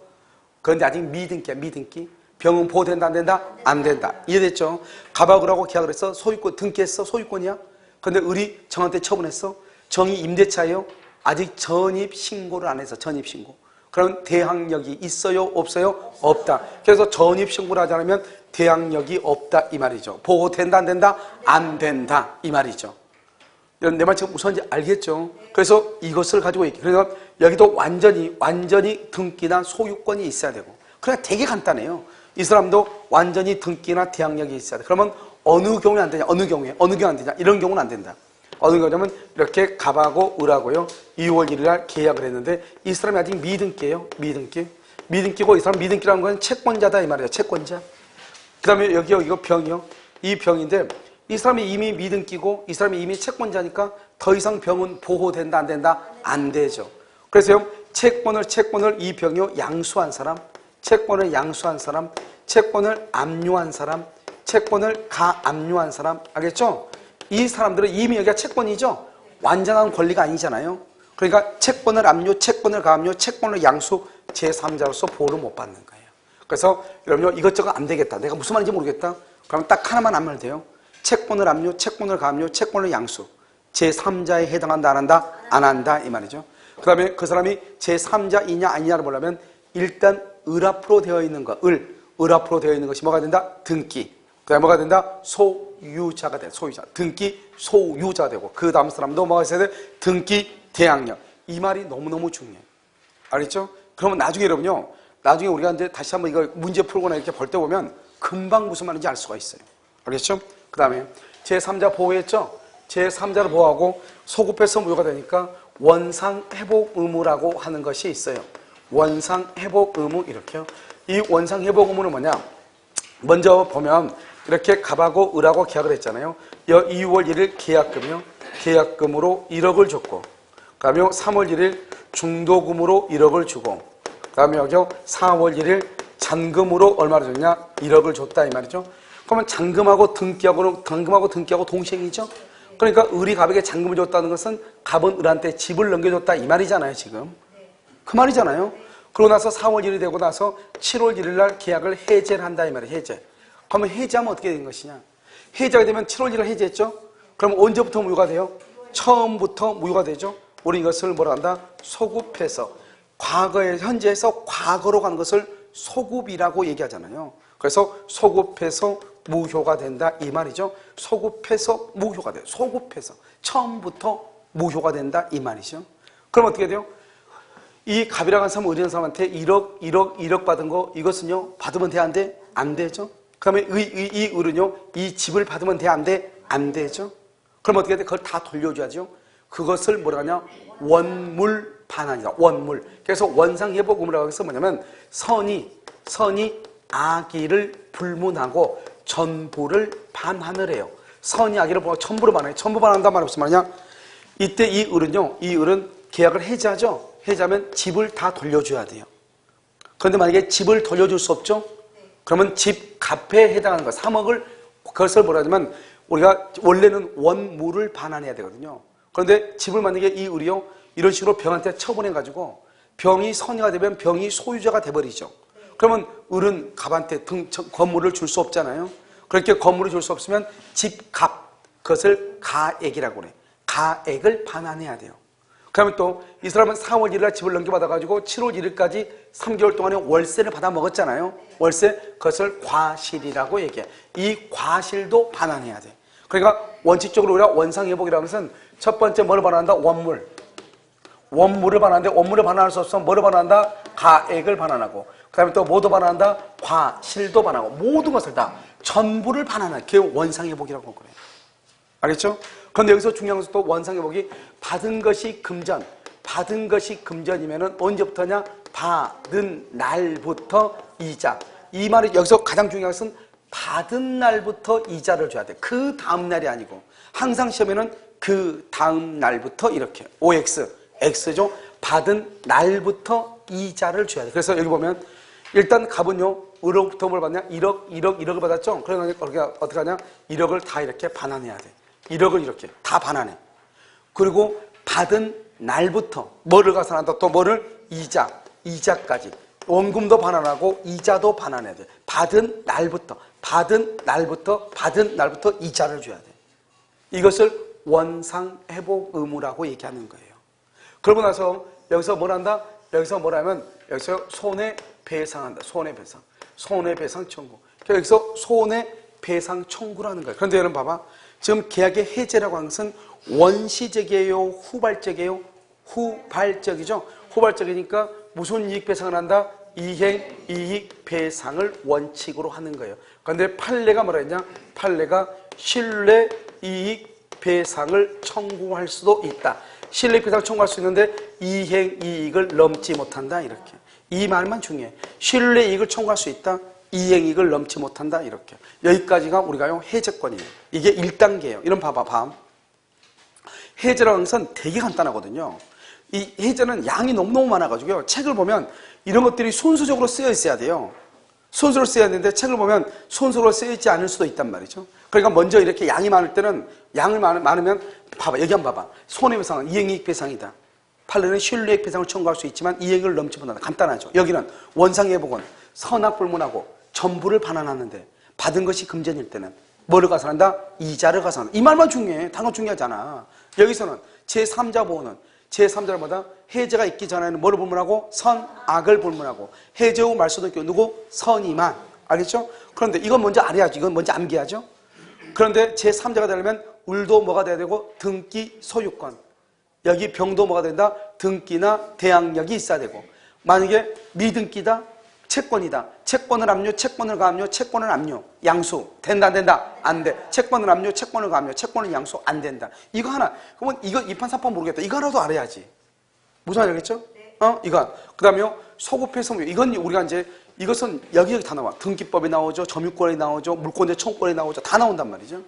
그런데 아직 미등기야. 미등기. 병은 보호된다 안 된다? 안 된다. 이해됐죠? 갑하고 을하고 계약을 했어. 소유권 등기했어. 소유권이야. 근데 을이 정한테 처분했어. 정이 임대차예요. 아직 전입 신고를 안 해서 전입 신고. 그럼 대항력이 있어요? 없어요? 없다. 그래서 전입 신고를 하지 않으면 대항력이 없다 이 말이죠. 보호된다 안 된다? 안 된다 이 말이죠. 내 말 지금 무슨지 알겠죠? 그래서 이것을 가지고 있기. 그래서 여기도 완전히 등기나 소유권이 있어야 되고. 그냥 되게 간단해요. 이 사람도 완전히 등기나 대항력이 있어야 돼. 그러면 어느 경우에 안 되냐? 어느 경우에 안 되냐? 이런 경우는 안 된다. 어느 경우냐면 이렇게 갑하고 을하고요 2월 1일 날 계약을 했는데 이 사람이 아직 미등기예요. 미등기고 이 사람 미등기라는 건 채권자다 이 말이에요. 채권자. 그 다음에 여기 이거 병이요. 이 병인데 이 사람이 이미 미등기고 이 사람이 이미 채권자니까 더 이상 병은 보호된다 안 된다? 안 되죠. 그래서 채권을 이 병이요 양수한 사람, 채권을 양수한 사람, 채권을 압류한 사람, 채권을 가압류한 사람, 알겠죠? 이 사람들은 이미 여기가 채권이죠. 완전한 권리가 아니잖아요. 그러니까 채권을 압류, 채권을 가압류, 채권을 양수, 제3자로서 보호를 못 받는 거예요. 그래서 여러분요 이것저것 안 되겠다. 내가 무슨 말인지 모르겠다. 그러면 딱 하나만 알면 돼요. 채권을 압류, 채권을 가압류, 채권을 양수. 제3자에 해당한다 안 한다? 안 한다 이 말이죠. 그 다음에 그 사람이 제3자이냐 아니냐를 보려면 일단 을 앞으로 되어 있는 것, 을 앞으로 되어 있는 것이 뭐가 된다? 등기. 그 다음에 뭐가 된다? 소유자가 돼. 소유자. 등기 소유자가 되고 그 다음 사람도 뭐가 있어야 돼? 등기 대항력. 이 말이 너무너무 중요해요. 알겠죠? 그러면 나중에 여러분요. 나중에 우리가 이제 다시 한번 이거 문제 풀거나 이렇게 볼 때 보면 금방 무슨 말인지 알 수가 있어요. 알겠죠? 그 다음에 제3자 보호했죠? 제3자를 보호하고 소급해서 무효가 되니까 원상회복 의무라고 하는 것이 있어요. 원상회복 의무 이렇게요. 이 원상회복 의무는 뭐냐? 먼저 보면 이렇게 갑하고 을하고 계약을 했잖아요. 2월 1일 계약금이요. 계약금으로 1억을 줬고 그 다음에 3월 1일 중도금으로 1억을 주고 그 다음에 여기 4월 1일 잔금으로 얼마를 줬냐? 1억을 줬다 이 말이죠. 그러면 잔금하고 등기하고 동시행이죠. 그러니까 을이 갑에게 잔금을 줬다는 것은 갑은 을한테 집을 넘겨줬다 이 말이잖아요 지금. 그 말이잖아요. 그러고 나서 4월 1일이 되고 나서 7월 1일 날 계약을 해제를 한다 이 말이에요. 해제. 그러면 해제하면 어떻게 된 것이냐? 해제가 되면 7월 1일 해제했죠? 그럼 언제부터 무효가 돼요? 처음부터 무효가 되죠? 우리 이것을 뭐라 한다? 소급해서. 과거에, 현재에서 과거로 가는 것을 소급이라고 얘기하잖아요. 그래서 소급해서 무효가 된다 이 말이죠. 소급해서 무효가 돼요. 소급해서. 처음부터 무효가 된다 이 말이죠. 그럼 어떻게 돼요? 이 갑이라는 사람, 을이라는 사람한테 1억 받은 거 이것은요 받으면 돼 안 돼? 안 되죠. 그 다음에 이 을은요 이 집을 받으면 돼 안 돼? 안 되죠. 그럼 어떻게 돼? 그걸 다 돌려줘야죠. 그것을 뭐라 하냐? 원물 반환이다. 원물. 그래서 원상회복 의무라고 해서 뭐냐면 선이 악의를 불문하고 전부를 반환을 해요. 선이 악의를 보고 전부를 반환해요. 전부 반환한단 말이 무슨 말이냐? 이때 이 을은 계약을 해지하죠. 해지하면 집을 다 돌려줘야 돼요. 그런데 만약에 집을 돌려줄 수 없죠? 그러면 집 값에 해당하는 거 3억을 그것을 뭐라 하냐면 우리가 원래는 원물을 반환해야 되거든요. 그런데 집을 만약에 이 을이요 이런 식으로 병한테 처분해가지고 병이 선의가 되면 병이 소유자가 돼버리죠. 그러면 을은 갑한테 건물을 줄 수 없잖아요. 그렇게 건물을 줄 수 없으면 집값 그것을 가액이라고 그래. 가액을 반환해야 돼요. 그러면 또 이 사람은 4월 1일 날 집을 넘겨받아가지고 7월 1일까지 3개월 동안에 월세를 받아 먹었잖아요. 월세 그것을 과실이라고 얘기해. 이 과실도 반환해야 돼. 그러니까 원칙적으로 우리가 원상회복이라는 것은 첫 번째 뭐를 반환한다? 원물을 반환하는데 원물을 반환할 수 없으면 뭐를 반환한다? 가액을 반환하고 그 다음에 또 뭐도 반환한다? 과실도 반환하고 모든 것을 다 전부를 반환하는 그게 원상회복이라고 그래요. 알겠죠? 그런데 여기서 중요한 것은 또 원상회복이 받은 것이 금전이면은 언제부터냐? 받은 날부터 이자. 이 말이 여기서 가장 중요한 것은 받은 날부터 이자를 줘야 돼. 그 다음 날이 아니고 항상 시험에는 그 다음 날부터 이렇게 OX, X죠. 받은 날부터 이자를 줘야 돼. 그래서 여기 보면 일단 갑은요, 으로부터 뭘 받냐? 1억을 받았죠? 그러니까 우리가 어떻게 하냐? 1억을 다 이렇게 반환해야 돼. 1억을 이렇게 다 반환해. 그리고 받은 날부터 뭐를 가산한다? 또 뭐를? 이자까지. 원금도 반환하고 이자도 반환해야 돼. 받은 날부터 이자를 줘야 돼. 이것을 원상회복 의무라고 얘기하는 거예요. 그러고 나서 여기서 뭘 한다? 여기서 뭐라면 여기서 손해배상한다. 손해배상 청구. 여기서 손해배상 청구라는 거예요. 그런데 여러분 봐봐. 지금 계약의 해제라고 하는 것은 원시적이에요? 후발적이에요? 후발적이죠. 후발적이니까 무슨 이익 배상을 한다? 이행 이익 배상을 원칙으로 하는 거예요. 그런데 판례가 뭐라 했냐? 판례가 신뢰 이익 배상을 청구할 수도 있다. 신뢰 이익 배상을 청구할 수 있는데 이행 이익을 넘지 못한다. 이렇게. 이 말만 중요해. 신뢰 이익을 청구할 수 있다. 이행 이익을 넘지 못한다. 이렇게. 여기까지가 우리가 해제권이에요. 이게 1단계예요. 이런 봐봐. 해제라는 것은 되게 간단하거든요. 이 해제는 양이 너무너무 많아가지고요. 책을 보면 이런 것들이 순서적으로 쓰여 있어야 돼요. 순서로 쓰여야 되는데 책을 보면 순서로 쓰여 있지 않을 수도 있단 말이죠. 그러니까 먼저 이렇게 양이 많을 때는 양을 많으면 봐봐. 여기 한번 봐봐. 손해배상은 이행이익배상이다. 판례는 신뢰이익배상을 청구할 수 있지만 이행을 넘지 못한다. 간단하죠. 여기는 원상회복은 선악불문하고 전부를 반환하는데 받은 것이 금전일 때는 뭐를 가산한다? 이자를 가산한다. 이 말만 중요해. 단어 중요하잖아. 여기서는 제3자 보호는 제3자를 뭐다? 해제가 있기 전에는 뭐를 불문하고? 선악을 불문하고. 해제 후 말소는 누구? 선이만. 알겠죠? 그런데 이건 먼저 알아야죠. 이건 먼저 암기하죠? 그런데 제3자가 되려면 울도 뭐가 돼야 되고? 등기 소유권. 여기 병도 뭐가 된다? 등기나 대항력이 있어야 되고. 만약에 미등기다? 채권이다. 채권을 압류, 채권을 가압류, 채권을 압류. 양수. 된다, 안 된다? 안 돼. 채권을 압류, 채권을 가압류, 채권을 양수. 안 된다. 이거 하나. 그러면 이거 2판, 3판 모르겠다. 이거 하나도 알아야지. 무슨 말인지 알겠죠? 이거. 그 다음에요. 소급해서 이건 우리가 이제 이것은 여기 다 나와. 등기법이 나오죠. 점유권이 나오죠. 물권자 청구권이 나오죠. 다 나온단 말이죠.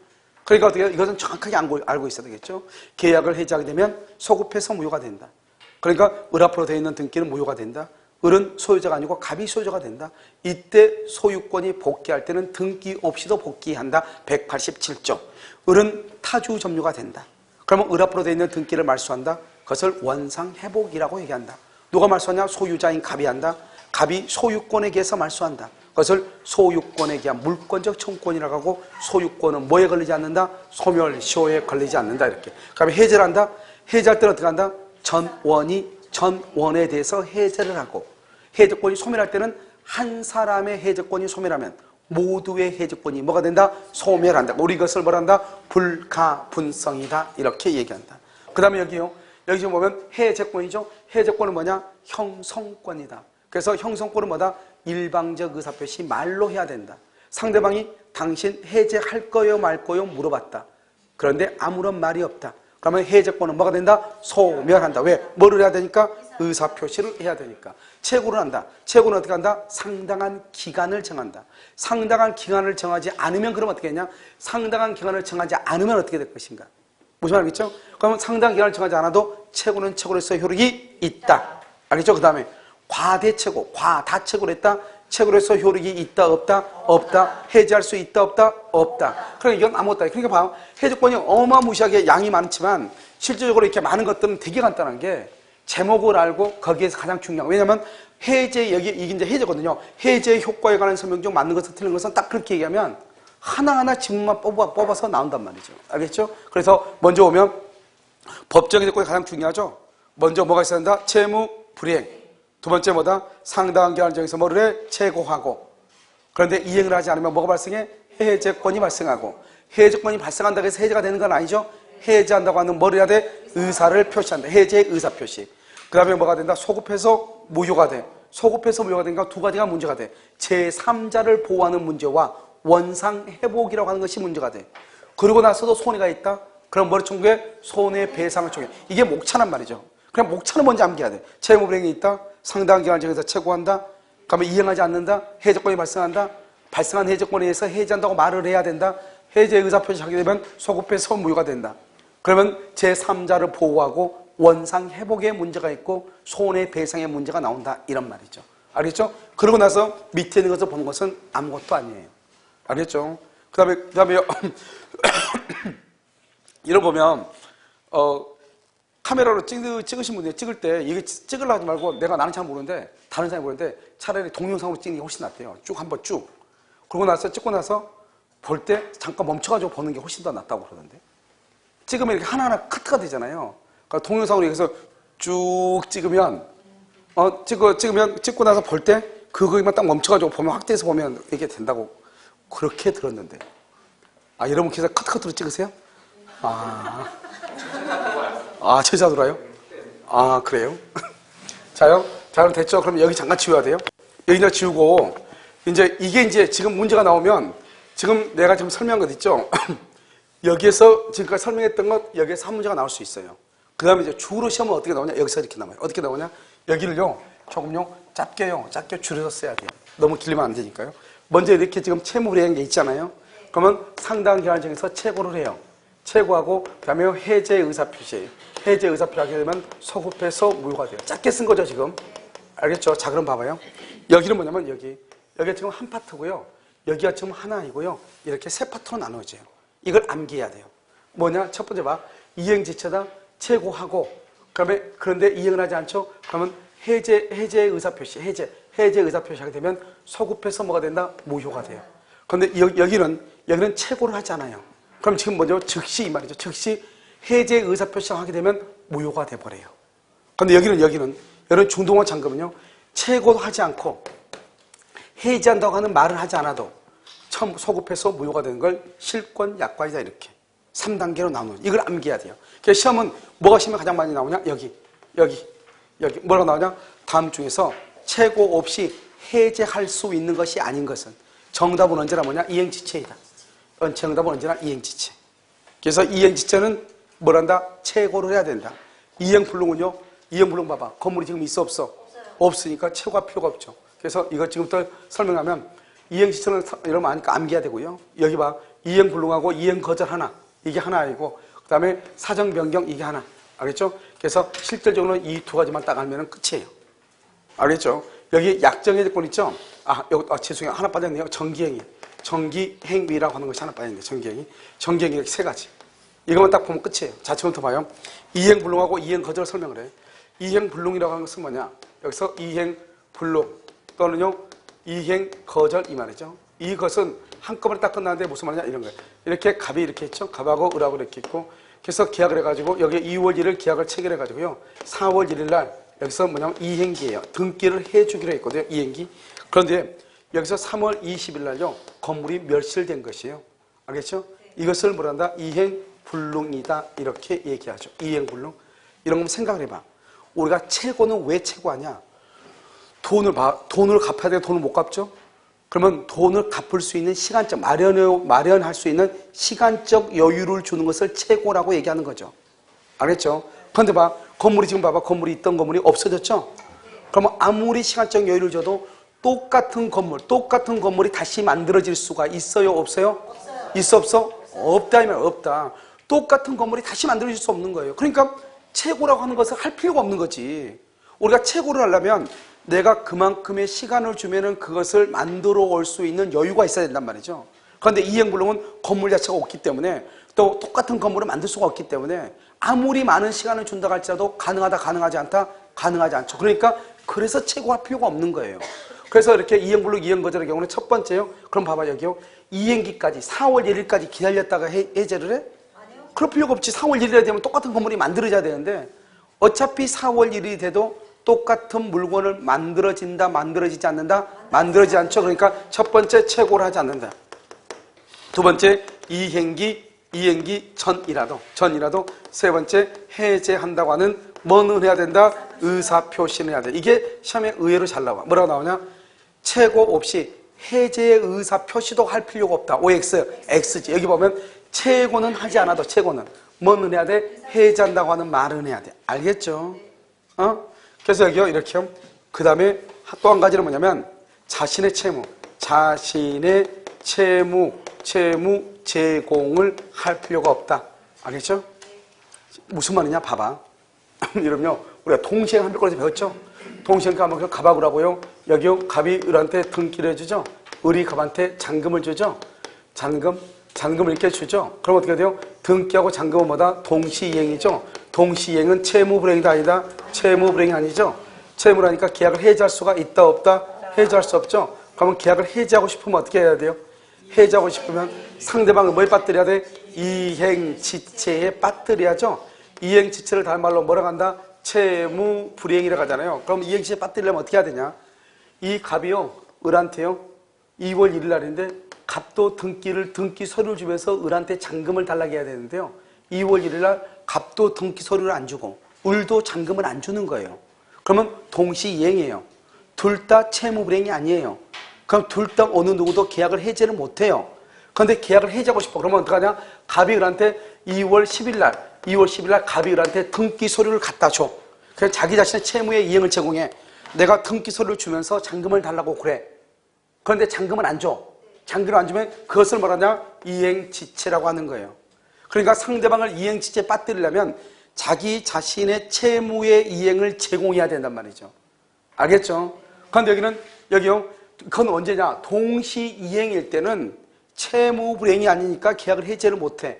그러니까 어떻게 이것은 정확하게 알고 있어야 되겠죠. 계약을 해지하게 되면 소급해서 무효가 된다. 그러니까 을 앞으로 되어 있는 등기는 무효가 된다. 을은 소유자가 아니고 갑이 소유자가 된다. 이때 소유권이 복귀할 때는 등기 없이도 복귀한다. 187조. 을은 타주 점유가 된다. 그러면 을 앞으로 되어 있는 등기를 말소한다. 그것을 원상회복이라고 얘기한다. 누가 말소하냐? 소유자인 갑이 한다. 갑이 소유권에 기해서 말소한다. 그것을 소유권에 기한 물권적 청구권이라고 하고 소유권은 뭐에 걸리지 않는다? 소멸시효에 걸리지 않는다. 이렇게. 그다음에 해제를 한다. 해제할 때는 어떻게 한다? 전원에 대해서 해제를 하고 해제권이 소멸할 때는 한 사람의 해제권이 소멸하면 모두의 해제권이 뭐가 된다? 소멸한다. 우리 이것을 뭐라 한다? 불가분성이다. 이렇게 얘기한다. 그 다음에 여기요. 여기 지금 보면 해제권이죠. 해제권은 뭐냐? 형성권이다. 그래서 형성권은 뭐다? 일방적 의사표시 말로 해야 된다. 상대방이 당신 해제할 거요 말 거요 물어봤다. 그런데 아무런 말이 없다. 그러면 해제권은 뭐가 된다? 소멸한다. 왜? 뭐를 해야 되니까? 의사표시를 해야 되니까. 채굴을 한다. 채굴은 어떻게 한다? 상당한 기간을 정한다. 상당한 기간을 정하지 않으면 그럼 어떻게 했냐? 상당한 기간을 정하지 않으면 어떻게 될 것인가? 무슨 말이겠죠? 그러면 상당한 기간을 정하지 않아도 채굴은 채굴에서 효력이 있다. 알겠죠? 그 다음에 과대채굴, 다채굴을 했다. 채굴에서 효력이 있다, 없다? 없다. 해제할 수 있다, 없다? 없다. 그러니까 이건 아무것도 아니야. 그러니까 봐요. 해제권이 어마무시하게 양이 많지만 실질적으로 이렇게 많은 것들은 되게 간단한 게 제목을 알고 거기에서 가장 중요한. 왜냐면 해제, 여기 이게 이제 해제거든요. 해제의 효과에 관한 설명 중 맞는 것은 틀린 것은 딱 그렇게 얘기하면 하나하나 지문만 뽑아서 나온단 말이죠. 알겠죠? 그래서 먼저 오면 법정의 조건이 가장 중요하죠. 먼저 뭐가 있어야 한다? 채무 불이행. 두 번째 뭐다? 상당한 기간을 정해서 뭐를 해? 채고하고. 그런데 이행을 하지 않으면 뭐가 발생해? 해제권이 발생하고. 해제권이 발생한다고 해서 해제가 되는 건 아니죠. 해제한다고 하는 뭐를 해야 돼? 의사를 표시한다. 해제의 의사 표시. 그 다음에 뭐가 된다? 소급해서 무효가 돼. 소급해서 무효가 되니까 두 가지가 문제가 돼. 제3자를 보호하는 문제와 원상회복이라고 하는 것이 문제가 돼. 그러고 나서도 손해가 있다? 그럼 뭐를 청구해? 손해배상을 청구해. 이게 목차란 말이죠. 그냥 목차는 먼저 암기해야 돼. 채무불이행이 있다? 상당한 기간을 정해서 채고한다? 그러면 이행하지 않는다? 해제권이 발생한다? 발생한 해제권에 의해서 해제한다고 말을 해야 된다? 해제 의사 표시하게 되면 소급해서 무효가 된다. 그러면 제3자를 보호하고 원상회복에 문제가 있고 손해배상에 문제가 나온다. 이런 말이죠. 알겠죠? 그러고 나서 밑에 있는 것을 보는 것은 아무것도 아니에요. 알겠죠? 그 다음에 이런 보면 카메라로 찍으신 분들이 찍을 때 이게 찍으려고 하지 말고 나는 잘 모르는데 다른 사람이 모르는데 차라리 동영상으로 찍는 게 훨씬 낫대요. 쭉 한번 쭉. 그러고 나서 찍고 나서 볼 때 잠깐 멈춰가지고 보는 게 훨씬 더 낫다고 그러던데. 찍으면 이렇게 하나하나 카트가 되잖아요. 그러니까 동영상으로 여기서 쭉 찍으면 찍고 나서 볼 때 그거만 딱 멈춰가지고 보면 확대해서 보면 이게 된다고 그렇게 들었는데. 여러분 계속 카트로 찍으세요? 제자 돌아요? 그래요? 자요? 자, 그럼 됐죠? 그럼 여기 잠깐 지워야 돼요? 여기다 지우고, 이게 지금 문제가 나오면, 지금 내가 지금 설명한 것 있죠? 여기에서 지금까지 설명했던 것, 여기에서 한 문제가 나올 수 있어요. 그 다음에 이제 주로 시험은 어떻게 나오냐? 여기서 이렇게 나와요. 어떻게 나오냐? 여기를요, 조금요, 짧게 줄여서 써야 돼요. 너무 길면 안 되니까요. 먼저 이렇게 지금 채무불이라는 게 있잖아요. 그러면 상당 기간 중에서 최고를 해요. 최고하고, 그 다음에 해제 의사표시예요. 해제 의사표 하게 되면 소급해서 무효가 돼요. 짧게 쓴 거죠, 지금. 알겠죠? 자, 그럼 봐봐요. 여기는 뭐냐면 여기가 지금 한 파트고요. 여기가 지금 하나이고요. 이렇게 세 파트로 나눠져요. 이걸 암기해야 돼요. 뭐냐? 첫 번째 봐. 이행지체다. 최고하고, 그런데 이행을 하지 않죠? 그러면 해제 의사표시, 해제 의사표시 하게 되면 소급해서 뭐가 된다? 무효가 돼요. 그런데 여기는 최고를 하지 않아요. 그럼 지금 먼저 즉시 이 말이죠. 즉시 해제 의사표시를 하게 되면 무효가 돼버려요. 그런데 여기는 중동화 잠금은요. 최고도 하지 않고 해제한다고 하는 말을 하지 않아도 처음 소급해서 무효가 되는 걸 실권, 약관이다 이렇게 3단계로 나누는 이걸 암기해야 돼요. 그래서 시험은 뭐가 시험에 가장 많이 나오냐? 여기 뭐라고 나오냐? 다음 중에서 최고 없이 해제할 수 있는 것이 아닌 것은 정답은 언제나 뭐냐? 이행지체이다. 정답은 언제나 이행지체. 그래서 이행지체는 뭐란다? 최고를 해야 된다. 이행불능은요? 이행불능 봐봐. 건물이 지금 있어 없어? 없으니까 최고가 필요가 없죠. 그래서 이거 지금부터 설명하면 이행지체는 여러분 아니까 암기해야 되고요. 여기 봐. 이행불능하고 이행거절 하나. 이게 하나이고 그 다음에 사정변경 이게 하나. 알겠죠? 그래서 실질적으로는 이 두 가지만 딱 알면 끝이에요. 알겠죠? 여기 약정의 조건 있죠? 죄송해요. 하나 빠졌네요. 정기행위. 정기행위라고 하는 것이 하나 빠졌네요. 정기행위 이렇게 세 가지. 이것만 딱 보면 끝이에요. 자, 지금부터 봐요. 이행불능하고 이행거절을 설명을 해요. 이행불능이라고 하는 것은 뭐냐? 여기서 이행불능 또는요 이행거절 이 말이죠. 이것은 한꺼번에 딱 끝나는데 무슨 말이냐 이런 거예요. 이렇게 갑이 이렇게 있죠. 갑하고 을하고 이렇게 있고 그래서 계약을 해가지고 여기 2월 1일 계약을 체결해가지고요. 4월 1일 날 여기서 뭐냐면 이행기예요. 등기를 해주기로 했거든요. 이행기. 그런데 여기서 3월 20일 날요. 건물이 멸실된 것이에요. 알겠죠? 이것을 뭐란다? 이행불능이다. 이렇게 얘기하죠. 이행불능. 이런 거 생각을 해봐. 우리가 최고는 왜 최고하냐? 돈을 갚아야 되는데 돈을 못 갚죠? 그러면 돈을 갚을 수 있는 시간적, 마련할 수 있는 시간적 여유를 주는 것을 최고라고 얘기하는 거죠. 알겠죠? 그런데 봐. 건물이 지금 봐봐. 건물이 있던 건물이 없어졌죠? 그러면 아무리 시간적 여유를 줘도 똑같은 건물이 다시 만들어질 수가 있어요? 없어요? 없어요. 있어 없어? 없다 이면 없다. 똑같은 건물이 다시 만들어질 수 없는 거예요. 그러니까 최고라고 하는 것을 할 필요가 없는 거지. 우리가 최고를 하려면 내가 그만큼의 시간을 주면은 그것을 만들어 올 수 있는 여유가 있어야 된단 말이죠. 그런데 이행불능은 건물 자체가 없기 때문에 또 똑같은 건물을 만들 수가 없기 때문에 아무리 많은 시간을 준다고 할지라도 가능하다, 가능하지 않다, 가능하지 않죠. 그러니까 그래서 최고할 필요가 없는 거예요. 그래서 이렇게 이행불능, 이행거절의 경우는 첫 번째요. 그럼 봐봐 여기요. 이행기까지 4월 1일까지 기다렸다가 해제를 해? 아니요. 그럴 필요가 없지. 4월 1일에 되면 똑같은 건물이 만들어져야 되는데 어차피 4월 1일이 돼도 똑같은 물건을 만들어진다, 만들어지지 않는다, 만들어지지 않죠. 그러니까 첫 번째 최고를 하지 않는다. 두 번째 이행기 전이라도 세 번째 해제한다고 하는 뭐는 해야 된다? 의사표시는 해야 돼. 이게 시험에 의외로 잘 나와. 뭐라고 나오냐? 최고 없이 해제의 의사표시도 할 필요가 없다. OX, X지. 여기 보면 최고는 하지 않아도 최고는 뭐는 해야 돼? 해제한다고 하는 말은 해야 돼. 알겠죠? 그래서 여기요 이렇게 그 다음에 또 한 가지는 뭐냐면 자신의 채무 제공을 할 필요가 없다. 알겠죠? 무슨 말이냐 봐봐. 이러면요 우리가 동시에 한 몇 가지 배웠죠? 동시에 가면 갑하고 하고요. 여기요. 갑이 을한테 등기를 해주죠. 을이 갑한테 잔금을 주죠. 잔금을 이렇게 주죠. 그럼 어떻게 돼요? 등기하고 잔금은 뭐다? 동시이행이죠. 동시이행은 채무불이행이 아니다. 채무불이행이 아니죠. 채무라니까 계약을 해지할 수가 있다 없다? 해지할 수 없죠. 그러면 계약을 해지하고 싶으면 어떻게 해야 돼요? 해지하고 싶으면 상대방을 뭐에 빠뜨려야 돼? 이행지체에 빠뜨려야죠. 이행지체를 다른 말로 뭐라고 한다? 채무불이행이라고 하잖아요. 그럼 이행지체에 빠뜨리려면 어떻게 해야 되냐? 이 갑이요. 을한테요. 2월 1일 날인데 갑도 등기 서류를 주면서 을한테 잔금을 달라고 해야 되는데요. 2월 1일 날 갑도 등기 서류를 안 주고 을도 잔금을 안 주는 거예요. 그러면 동시이행이에요. 둘 다 채무불이행이 아니에요. 그럼 둘 다 어느 누구도 계약을 해지를 못해요. 그런데 계약을 해지하고 싶어. 그러면 어떡하냐? 갑이 을한테 2월 10일 날 갑이 을한테 등기 서류를 갖다 줘. 그래서 자기 자신의 채무의 이행을 제공해. 내가 등기 서류를 주면서 잔금을 달라고 그래. 그런데 잔금을 안 줘. 잔금을 안 주면 그것을 뭐라냐? 이행지체라고 하는 거예요. 그러니까 상대방을 이행지체에 빠뜨리려면 자기 자신의 채무의 이행을 제공해야 된단 말이죠. 알겠죠? 그런데 여기요. 그건 언제냐? 동시이행일 때는 채무불이행이 아니니까 계약을 해지를 못해.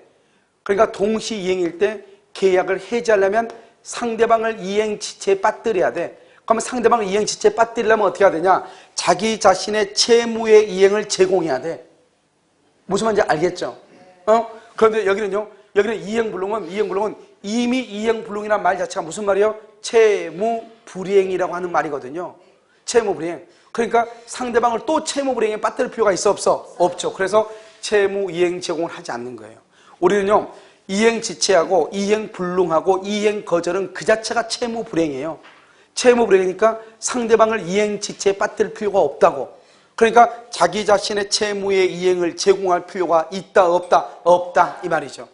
그러니까 동시이행일 때 계약을 해지하려면 상대방을 이행지체에 빠뜨려야 돼. 그러면 상대방을 이행지체에 빠뜨리려면 어떻게 해야 되냐? 자기 자신의 채무의 이행을 제공해야 돼. 무슨 말인지 알겠죠? 그런데 여기는 이행불능은 이미 이행불능이라는 말 자체가 무슨 말이에요? 채무불이행이라고 하는 말이거든요. 채무불이행. 그러니까 상대방을 또 채무불이행에 빠뜨릴 필요가 있어 없어? 없죠. 그래서 채무이행 제공을 하지 않는 거예요. 우리는요. 이행지체하고 이행불능하고 이행거절은 그 자체가 채무불이행이에요. 채무불이행이니까 상대방을 이행지체에 빠뜨릴 필요가 없다고. 그러니까 자기 자신의 채무의 이행을 제공할 필요가 있다 없다? 없다 이 말이죠.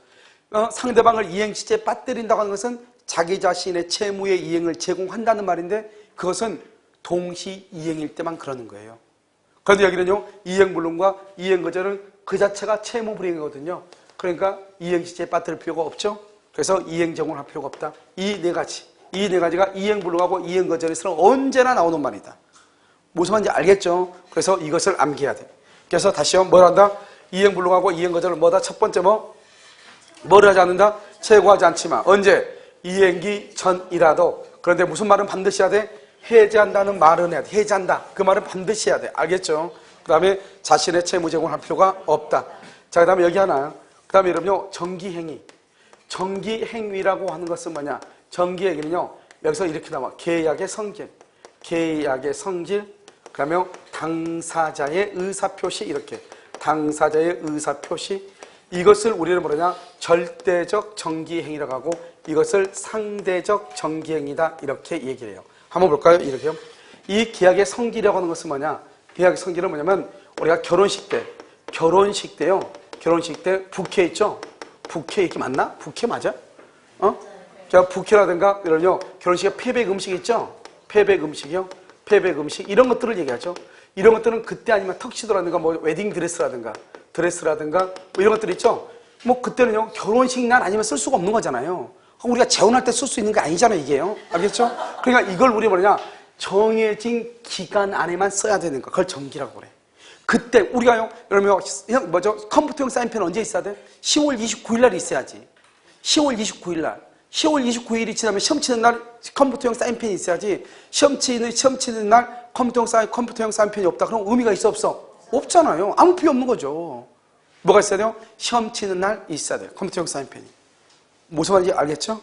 상대방을 이행지체에 빠뜨린다고 하는 것은 자기 자신의 채무의 이행을 제공한다는 말인데 그것은 동시이행일 때만 그러는 거예요. 그런데 여기는요. 이행불능과 이행거절은 그 자체가 채무불이행이거든요. 그러니까 이행지체에 빠뜨릴 필요가 없죠. 그래서 이행 제공을 할 필요가 없다. 이 네 가지가 이행불능하고 이행거절에서는 언제나 나오는 말이다. 무슨 말인지 알겠죠? 그래서 이것을 암기해야 돼. 그래서 다시요. 뭘 한다? 이행불능하고 이행거절을 뭐다? 첫 번째 뭐를 하지 않는다? 채고하지 않지만 언제? 이행기 전이라도. 그런데 무슨 말은 반드시 해야 돼? 해지한다는 말은 해야 돼. 해지한다. 그 말은 반드시 해야 돼. 알겠죠? 그 다음에 자신의 채무 제공을 할 필요가 없다. 자, 그 다음에 여기 하나. 그 다음에 여러분요. 정기행위. 정기행위라고 하는 것은 뭐냐? 정기행위는요. 여기서 이렇게 나와. 계약의 성질. 그 다음에 당사자의 의사표시 이렇게. 당사자의 의사표시. 이것을 우리는 뭐냐? 절대적 정기행위라고 하고 이것을 상대적 정기행위다. 이렇게 얘기를 해요. 한번 볼까요? 이렇게요. 이 계약의 성질이라고 하는 것은 뭐냐? 계약의 성질은 뭐냐면 우리가 결혼식 때요. 결혼식 때 부케 있죠? 부케 이게 맞나? 부케 맞아? 자, 부케라든가 이런요. 결혼식에 패백 음식 있죠? 패백 음식이요. 패백 음식 이런 것들을 얘기하죠. 이런 것들은 그때 아니면 턱시도라든가 뭐 웨딩 드레스라든가 뭐 이런 것들 있죠? 뭐 그때는요. 결혼식 날 아니면 쓸 수가 없는 거잖아요. 우리가 재혼할 때 쓸 수 있는 게 아니잖아요, 이게요. 알겠죠? 그러니까 이걸 우리 뭐냐? 정해진 기간 안에만 써야 되는 거. 그걸 정기라고 그래. 그때 우리가요, 여러분 컴퓨터용 사인펜 언제 있어야 돼? 10월 29일 날 있어야지. 10월 29일 날. 10월 29일이 지나면 시험 치는 날 컴퓨터용 사인펜이 있어야지. 시험 치는 날 컴퓨터용 사인펜이 없다. 그럼 의미가 있어 없어? 없잖아요. 아무 필요 없는 거죠. 뭐가 있어야 돼요? 시험 치는 날 있어야 돼요. 컴퓨터용 사인펜이. 무슨 말인지 알겠죠?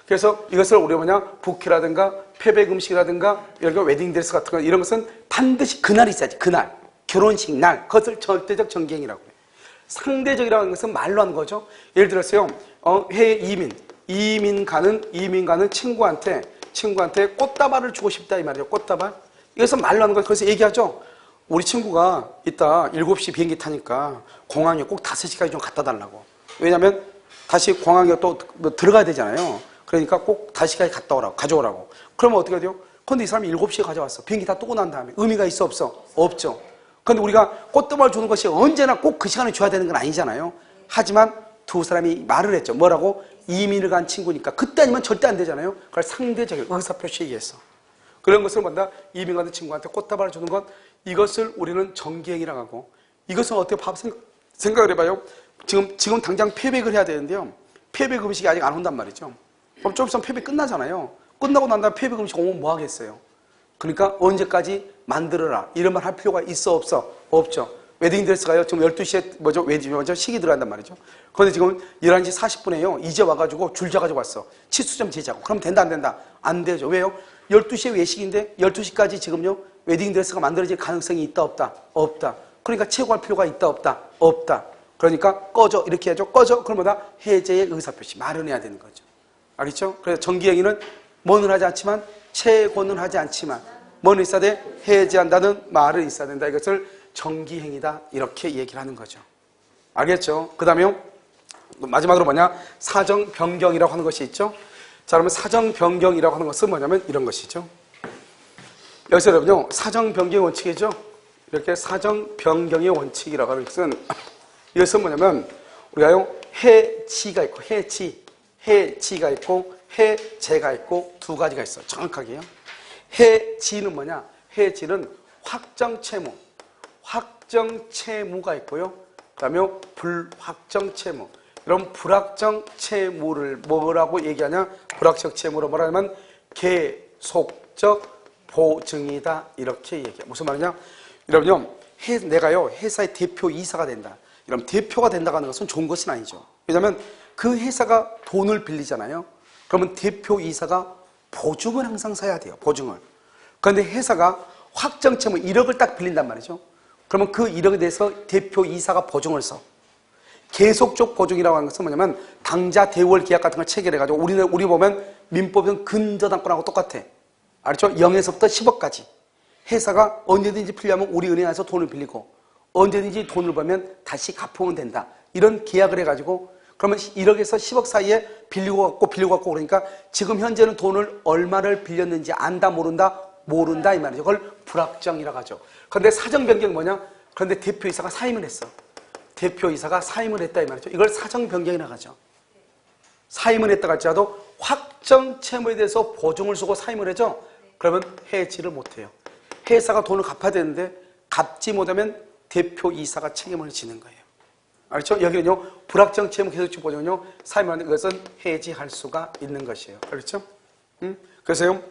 그래서 이것을 우리가 뭐냐? 부케라든가 패백 음식이라든가 이런 웨딩드레스 같은 거 이런 것은 반드시 그날 있어야지. 그날. 결혼식 날. 그것을 절대적 정기행위라고 해요. 상대적이라고 하는 것은 말로 하는 거죠. 예를 들었어요. 해외 이민 가는 친구한테 꽃다발을 주고 싶다 이 말이에요. 꽃다발. 이것은 말로 하는 거예요. 그래서 얘기하죠. 우리 친구가 이따 7시 비행기 타니까 공항에 꼭 5시까지 좀 갖다 달라고. 왜냐면 다시 공항에 또 들어가야 되잖아요. 그러니까 꼭 5시까지 갔다 오라고, 가져오라고. 그러면 어떻게 돼요? 근데 이 사람이 7시에 가져왔어. 비행기 다 뜨고 난 다음에. 의미가 있어 없어? 없죠. 근데 우리가 꽃다발 주는 것이 언제나 꼭 그 시간에 줘야 되는 건 아니잖아요. 하지만 두 사람이 말을 했죠. 뭐라고? 이민을 간 친구니까. 그때 아니면 절대 안 되잖아요. 그걸 상대적 의사표시 얘기했어. 그런 것을 뭔가 이민 가는 친구한테 꽃다발을 주는 것, 이것을 우리는 정기행위라고 하고, 이것은 어떻게 생각을 해봐요. 지금 당장 폐백을 해야 되는데요. 폐백 음식이 아직 안 온단 말이죠. 그럼 좀 있으면 폐백 끝나잖아요. 끝나고 난 다음에 폐백 음식 오면 뭐 하겠어요? 그러니까 언제까지 만들어라. 이런 말 할 필요가 있어, 없어? 없죠. 웨딩드레스가요. 지금 12시에 식이 들어간단 말이죠. 그런데 지금 11시 40분에요. 이제 와가지고 줄 잡아가지고 왔어. 치수 좀 재자고. 그럼 된다, 안 된다? 안 되죠. 왜요? 12시에 외식인데 12시까지 지금요. 웨딩드레스가 만들어질 가능성이 있다, 없다? 없다. 그러니까 채고할 필요가 있다, 없다? 없다. 그러니까 꺼져. 이렇게 해야죠. 꺼져. 그러면 해제의 의사표시. 마련해야 되는 거죠. 알겠죠? 그래서 정기행위는 뭐는 하지 않지만 채고는 하지 않지만 뭐는 있어야 돼? 해제한다는 말은 있어야 된다. 이것을 정기행위다. 이렇게 얘기를 하는 거죠. 알겠죠? 그 다음에 마지막으로 뭐냐? 사정변경이라고 하는 것이 있죠. 자, 그러면 사정변경이라고 하는 것은 뭐냐면 이런 것이죠. 여기서 여러분요, 사정변경의 원칙이죠. 이렇게 사정변경의 원칙이라고 하는 것은 이것은 뭐냐면 우리가요, 해지가 있고 해지가 있고 해제가 있고 두 가지가 있어요. 정확하게요. 해지는 뭐냐? 해지는 확정채무가 있고요. 그 다음에 불확정채무. 이런 불확정채무를 뭐라고 얘기하냐? 불확정채무로 뭐라 하면 계속적 보증이다. 이렇게 얘기해요. 무슨 말이냐? 여러분요, 내가요, 회사의 대표이사가 된다. 이러면 대표가 된다고 하는 것은 좋은 것은 아니죠. 왜냐하면 그 회사가 돈을 빌리잖아요. 그러면 대표이사가 보증을 항상 서야 돼요. 보증을. 그런데 회사가 확정채무 1억을 딱 빌린단 말이죠. 그러면 그 1억에 대해서 대표이사가 보증을 써. 계속적 보증이라고 하는 것은 뭐냐면 당좌 대월 계약 같은 걸 체결해가지고 우리 보면 민법은 근저당권하고 똑같아. 알죠? 0에서부터 10억까지. 회사가 언제든지 필요하면 우리 은행에서 돈을 빌리고 언제든지 돈을 벌면 다시 갚으면 된다. 이런 계약을 해가지고 그러면 1억에서 10억 사이에 빌리고 갖고 그러니까 지금 현재는 돈을 얼마를 빌렸는지 안다 모른다 이 말이죠. 그걸 불확정이라고 하죠. 그런데 사정변경이 뭐냐? 그런데 대표이사가 사임을 했어. 대표이사가 사임을 했다 이 말이죠. 이걸 사정변경이라고 하죠. 사임을 했다 할지라도 확정 채무에 대해서 보증을 쓰고 사임을 해죠. 그러면 해지를 못해요. 회사가 돈을 갚아야 되는데 갚지 못하면 대표이사가 책임을 지는 거예요. 알죠? 여기는요, 불확정 채무 계속적 보증은요, 사임하는 것은 해지할 수가 있는 것이에요. 그렇죠? 그래서요,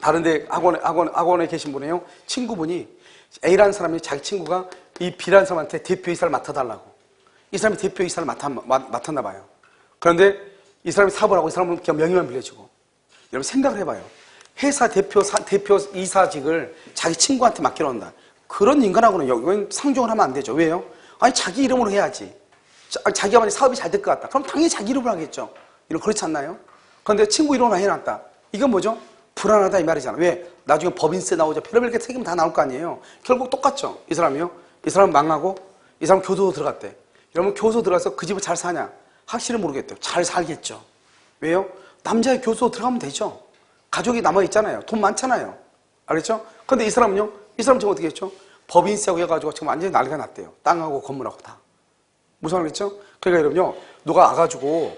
다른데 학원에 계신 분이요, 친구분이 A라는 사람이 자기 친구가 이 B라는 사람한테 대표이사를 맡아달라고. 이 사람이 대표이사를 맡았나 봐요. 그런데 이 사람이 사업을 하고 이 사람은 그냥 명의만 빌려주고. 여러분 생각을 해봐요. 회사 대표이사직을 자기 친구한테 맡기러 온다. 그런 인간하고는 이건 상종을 하면 안 되죠. 왜요? 아니 자기 이름으로 해야지. 자기가 만약 사업이 잘 될 것 같다. 그럼 당연히 자기 이름으로 하겠죠. 이런 그렇지 않나요? 그런데 친구 이름으로 해놨다. 이건 뭐죠? 불안하다 이 말이잖아. 왜? 나중에 법인세 나오죠. 별의별 게 책임 다 나올 거 아니에요. 결국 똑같죠. 이 사람이요. 이 사람 망하고 이 사람 교도소 들어갔대. 여러분 교도소 들어가서 그 집을 잘 사냐? 확실히 모르겠대요. 잘 살겠죠. 왜요? 남자의 교도소 들어가면 되죠. 가족이 남아있잖아요. 돈 많잖아요. 알겠죠? 그런데 이 사람은요? 이 사람 지금 어떻게 했죠? 법인세하고 해가지고 지금 완전히 난리가 났대요. 땅하고 건물하고 다. 무슨 말이겠죠? 그러니까 여러분요, 누가 와가지고,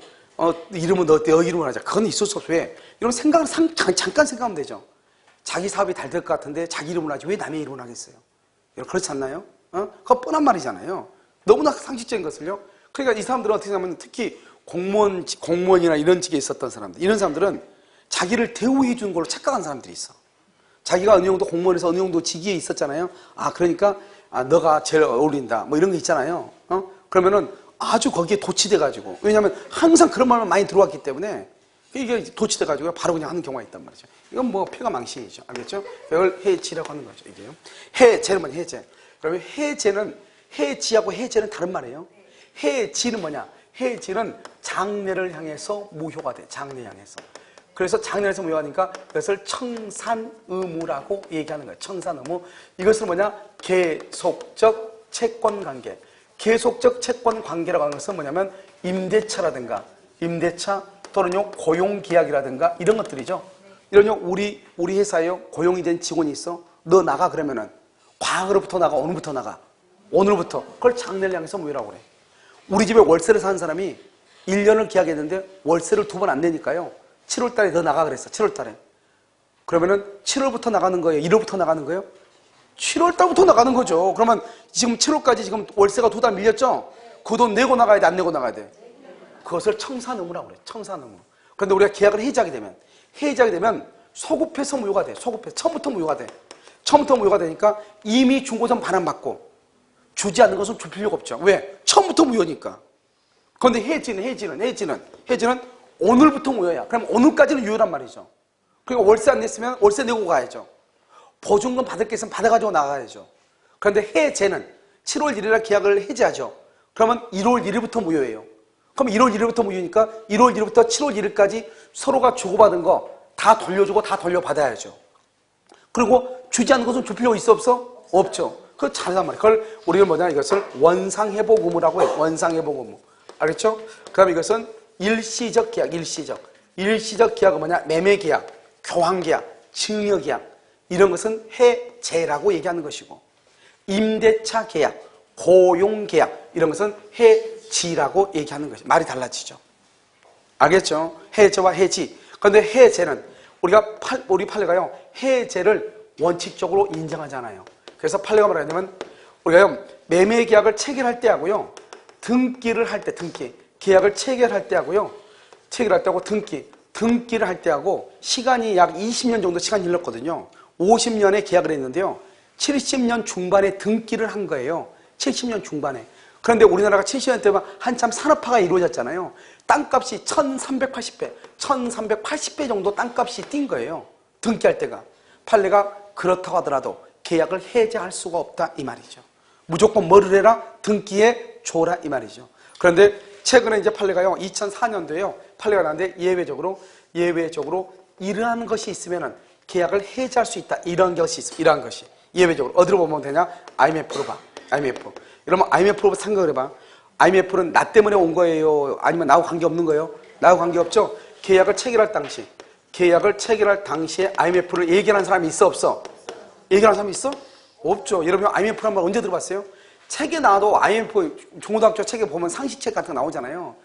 이름은 너 이름을 하자. 그건 있을 수 없어. 왜? 이런 생각을 잠깐 생각하면 되죠. 자기 사업이 잘 될 것 같은데 자기 이름을 하지 왜 남의 이름을 하겠어요? 여러분, 그렇지 않나요? 그거 뻔한 말이잖아요. 너무나 상식적인 것을요. 그러니까 이 사람들은 어떻게 하면 특히 공무원이나 이런 직에 있었던 사람들, 이런 사람들은 자기를 대우해 주는 걸로 착각한 사람들이 있어. 자기가 어느 정도 공무원에서 어느 정도 직위에 있었잖아요. 그러니까 너가 제일 어울린다. 뭐 이런 거 있잖아요. 그러면은 아주 거기에 도취돼가지고, 왜냐하면 항상 그런 말만 많이 들어왔기 때문에 이게 도취돼가지고 바로 그냥 하는 경우가 있단 말이죠. 이건 뭐 폐가 망신이죠. 알겠죠? 이걸 해지라고 하는 거죠. 이게요. 해제는 뭐냐? 해제. 그러면 해지하고 해제는 다른 말이에요. 해지는 뭐냐? 해지는 장래를 향해서 무효가 돼. 장래 향해서. 그래서 장래에서 무효하니까 이것을 청산의무라고 얘기하는 거예요. 청산의무. 이것은 뭐냐? 계속적 채권관계. 계속적 채권관계라고 하는 것은 뭐냐면 임대차 또는요 고용계약이라든가 이런 것들이죠. 이런요 우리 회사에요 고용이 된 직원이 있어. 너 나가 그러면은 과거로부터 나가. 오늘부터 나가. 오늘부터. 그걸 장래를 향해서 무효라고 그래. 우리 집에 월세를 사는 사람이 1년을 계약했는데 월세를 2번 안 내니까요. 7월 달에 너 나가 그랬어. 7월 달에. 그러면은 7월부터 나가는 거예요? 1월부터 나가는 거예요? 7월 달부터 나가는 거죠. 그러면 지금 7월까지 지금 월세가 2달 밀렸죠? 그 돈 내고 나가야 돼, 안 내고 나가야 돼? 그것을 청산의무라고 그래요. 청산의무. 그런데 우리가 계약을 해지하게 되면 소급해서 무효가 돼. 소급해서. 처음부터 무효가 돼. 처음부터 무효가 되니까 이미 중고점 반환받고 주지 않는 것은 줄 필요가 없죠. 왜? 처음부터 무효니까. 그런데 해지는 오늘부터 무효야. 그럼 오늘까지는 유효란 말이죠. 그러니까 월세 안 냈으면 월세 내고 가야죠. 보증금 받을 게 있으면 받아가지고 나가야죠. 그런데 해제는 7월 1일에 계약을 해지하죠. 그러면 1월 1일부터 무효예요. 그럼 1월 1일부터 무효니까 1월 1일부터 7월 1일까지 서로가 주고받은 거 다 돌려주고 다 돌려받아야죠. 그리고 주지 않는 것은 줄 필요 있어 없어? 없죠. 그거 잘하단 말이에요. 그걸 우리는 뭐냐, 이것을 원상회복 의무라고 해요. 원상회복 의무. 알겠죠? 그 다음에 이것은 일시적 계약, 일시적 계약은 뭐냐? 매매계약, 교환계약, 증여계약, 이런 것은 해제라고 얘기하는 것이고, 임대차 계약, 고용계약, 이런 것은 해지라고 얘기하는 것이 말이 달라지죠. 알겠죠? 해제와 해지. 그런데 해제는 우리 판례가요, 해제를 원칙적으로 인정하잖아요. 그래서 판례가 뭐라 하냐면, 우리가 매매 계약을 체결할 때 하고요, 등기를 할 때, 계약을 체결할 때 하고요, 등기를 할 때 하고, 시간이 약 20년 정도 시간이 흘렀거든요. 50년에 계약을 했는데요, 70년 중반에 등기를 한 거예요. 70년 중반에. 그런데 우리나라가 70년 때만 한참 산업화가 이루어졌잖아요. 땅값이 1380배 정도 땅값이 뛴 거예요. 등기할 때가. 판례가 그렇다고 하더라도 계약을 해제할 수가 없다, 이 말이죠. 무조건 뭐를 해라? 등기해 줘라, 이 말이죠. 그런데 최근에 이제 판례가요, 2004년도에요, 판례가 나는데 예외적으로 이러한 것이 있으면은 계약을 해제할 수 있다. 이러한 것이. 예외적으로. 어디로 보면 되냐? IMF로 봐. IMF. 여러분, IMF로 생각을 해봐. IMF는 나 때문에 온 거예요? 아니면 나하고 관계없는 거예요? 나하고 관계없죠? 계약을 체결할 당시에 IMF를 얘기하는 사람이 있어, 없어? 얘기하는 사람이 있어? 없죠. 여러분, IMF란 말 언제 들어봤어요? 책에 나와도 IMF, 중고등학교 책에 보면 상식책 같은 거 나오잖아요.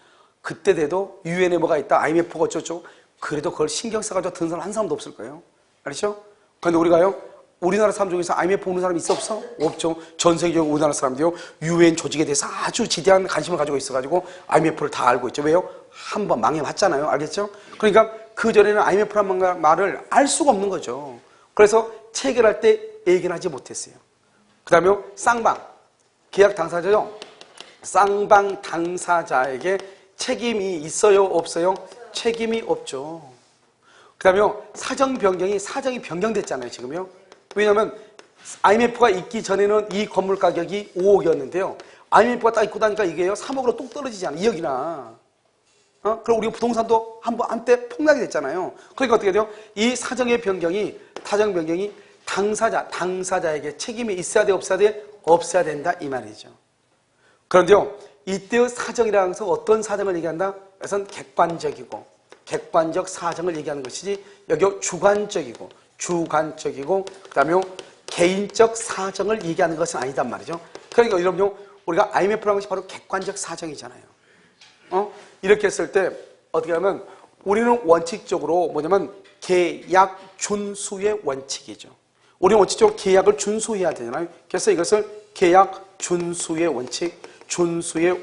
그때 돼도 유엔에 뭐가 있다, IMF가 어쩌고, 그래도 그걸 신경 써가지고 듣는 사람 한 사람도 없을 거예요. 알죠? 그런데 우리나라 사람 중에서 IMF 오는 사람이 있어, 없어? 없죠. 전 세계적으로 우리나라 사람들이요, 유엔 조직에 대해서 아주 지대한 관심을 가지고 있어가지고 IMF를 다 알고 있죠. 왜요? 한번 망해봤잖아요. 알겠죠? 그러니까 그전에는 IMF란 말을 알 수가 없는 거죠. 그래서 체결할 때 얘기는 하지 못했어요. 그 다음에 쌍방, 계약 당사자요. 쌍방 당사자에게 책임이 있어요, 없어요? 책임이 없죠. 그 다음에 사정이 변경됐잖아요, 지금요. 왜냐하면 IMF가 있기 전에는 이 건물 가격이 5억이었는데요. IMF가 딱 있고 나니까 이게요, 3억으로 뚝 떨어지지 않아, 2억이나. 그럼 우리가 부동산도 한때 폭락이 됐잖아요. 그러니까 어떻게 돼요? 이 사정 변경이 당사자에게 책임이 있어야 돼, 없어야 돼? 없어야 된다, 이 말이죠. 그런데요, 이때의 사정이라는 것은 어떤 사정을 얘기한다? 그것은 객관적 사정을 얘기하는 것이지, 여기 주관적이고, 그 다음에 개인적 사정을 얘기하는 것은 아니단 말이죠. 그러니까 여러분, 우리가 IMF라는 것이 바로 객관적 사정이잖아요. 이렇게 했을 때 어떻게 하면 우리는 원칙적으로 뭐냐면 계약 준수의 원칙이죠. 우리는 원칙적으로 계약을 준수해야 되잖아요. 그래서 이것을 계약 준수의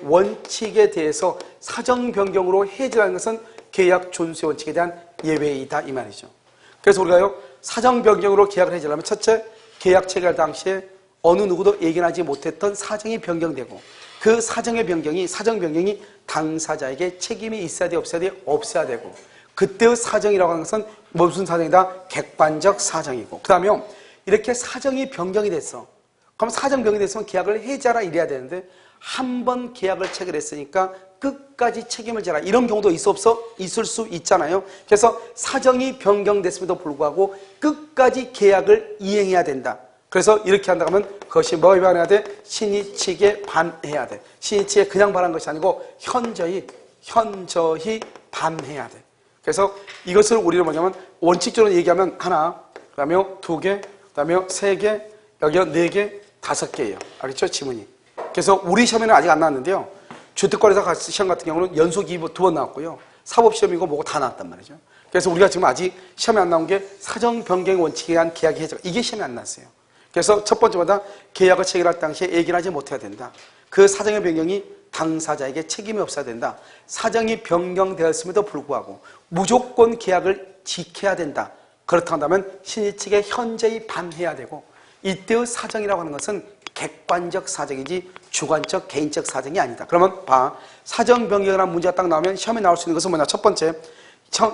원칙에 대해서 사정 변경으로 해제하는 것은 계약 준수의 원칙에 대한 예외이다, 이 말이죠. 그래서 우리가요, 사정 변경으로 계약을 해제하려면 첫째, 계약 체결 당시에 어느 누구도 예견하지 못했던 사정이 변경되고, 그 사정 변경이 당사자에게 책임이 있어야 돼, 없어야 돼? 없어야 되고, 그때의 사정이라고 하는 것은 무슨 사정이다? 객관적 사정이고, 그 다음에 이렇게 사정이 변경이 됐어. 그럼 사정 변경이 됐으면 계약을 해제하라 이래야 되는데, 한 번 계약을 체결했으니까 끝까지 책임을 져라, 이런 경우도 있어, 없어? 있을 수 있잖아요. 그래서 사정이 변경됐음에도 불구하고 끝까지 계약을 이행해야 된다. 그래서 이렇게 한다고 하면 그것이 뭐에 반해야 돼? 신의칙에 반해야 돼. 신의칙에 그냥 반한 것이 아니고 현저히 반해야 돼. 그래서 이것을 우리는 뭐냐면 원칙적으로 얘기하면 하나, 그 다음에 2개, 그 다음에 3개, 여기 4개, 5개예요. 알겠죠? 지문이. 그래서 우리 시험에는 아직 안 나왔는데요. 주택거래사 시험 같은 경우는 연속 2번 2번 나왔고요. 사법시험이고 뭐고 다 나왔단 말이죠. 그래서 우리가 지금 아직 시험에 안 나온 게 사정변경 원칙에 의한 계약 해제가 이게 시험에 안 나왔어요. 그래서 첫 번째마다 계약을 체결할 당시에 얘기를 하지 못해야 된다. 그 사정의 변경이 당사자에게 책임이 없어야 된다. 사정이 변경되었음에도 불구하고 무조건 계약을 지켜야 된다. 그렇다면 신의 측에 현저히 반해야 되고 이때의 사정이라고 하는 것은 객관적 사정이지 주관적 개인적 사정이 아니다. 그러면 봐. 사정 변경이라는 문제가 딱 나오면 시험에 나올 수 있는 것은 뭐냐. 첫 번째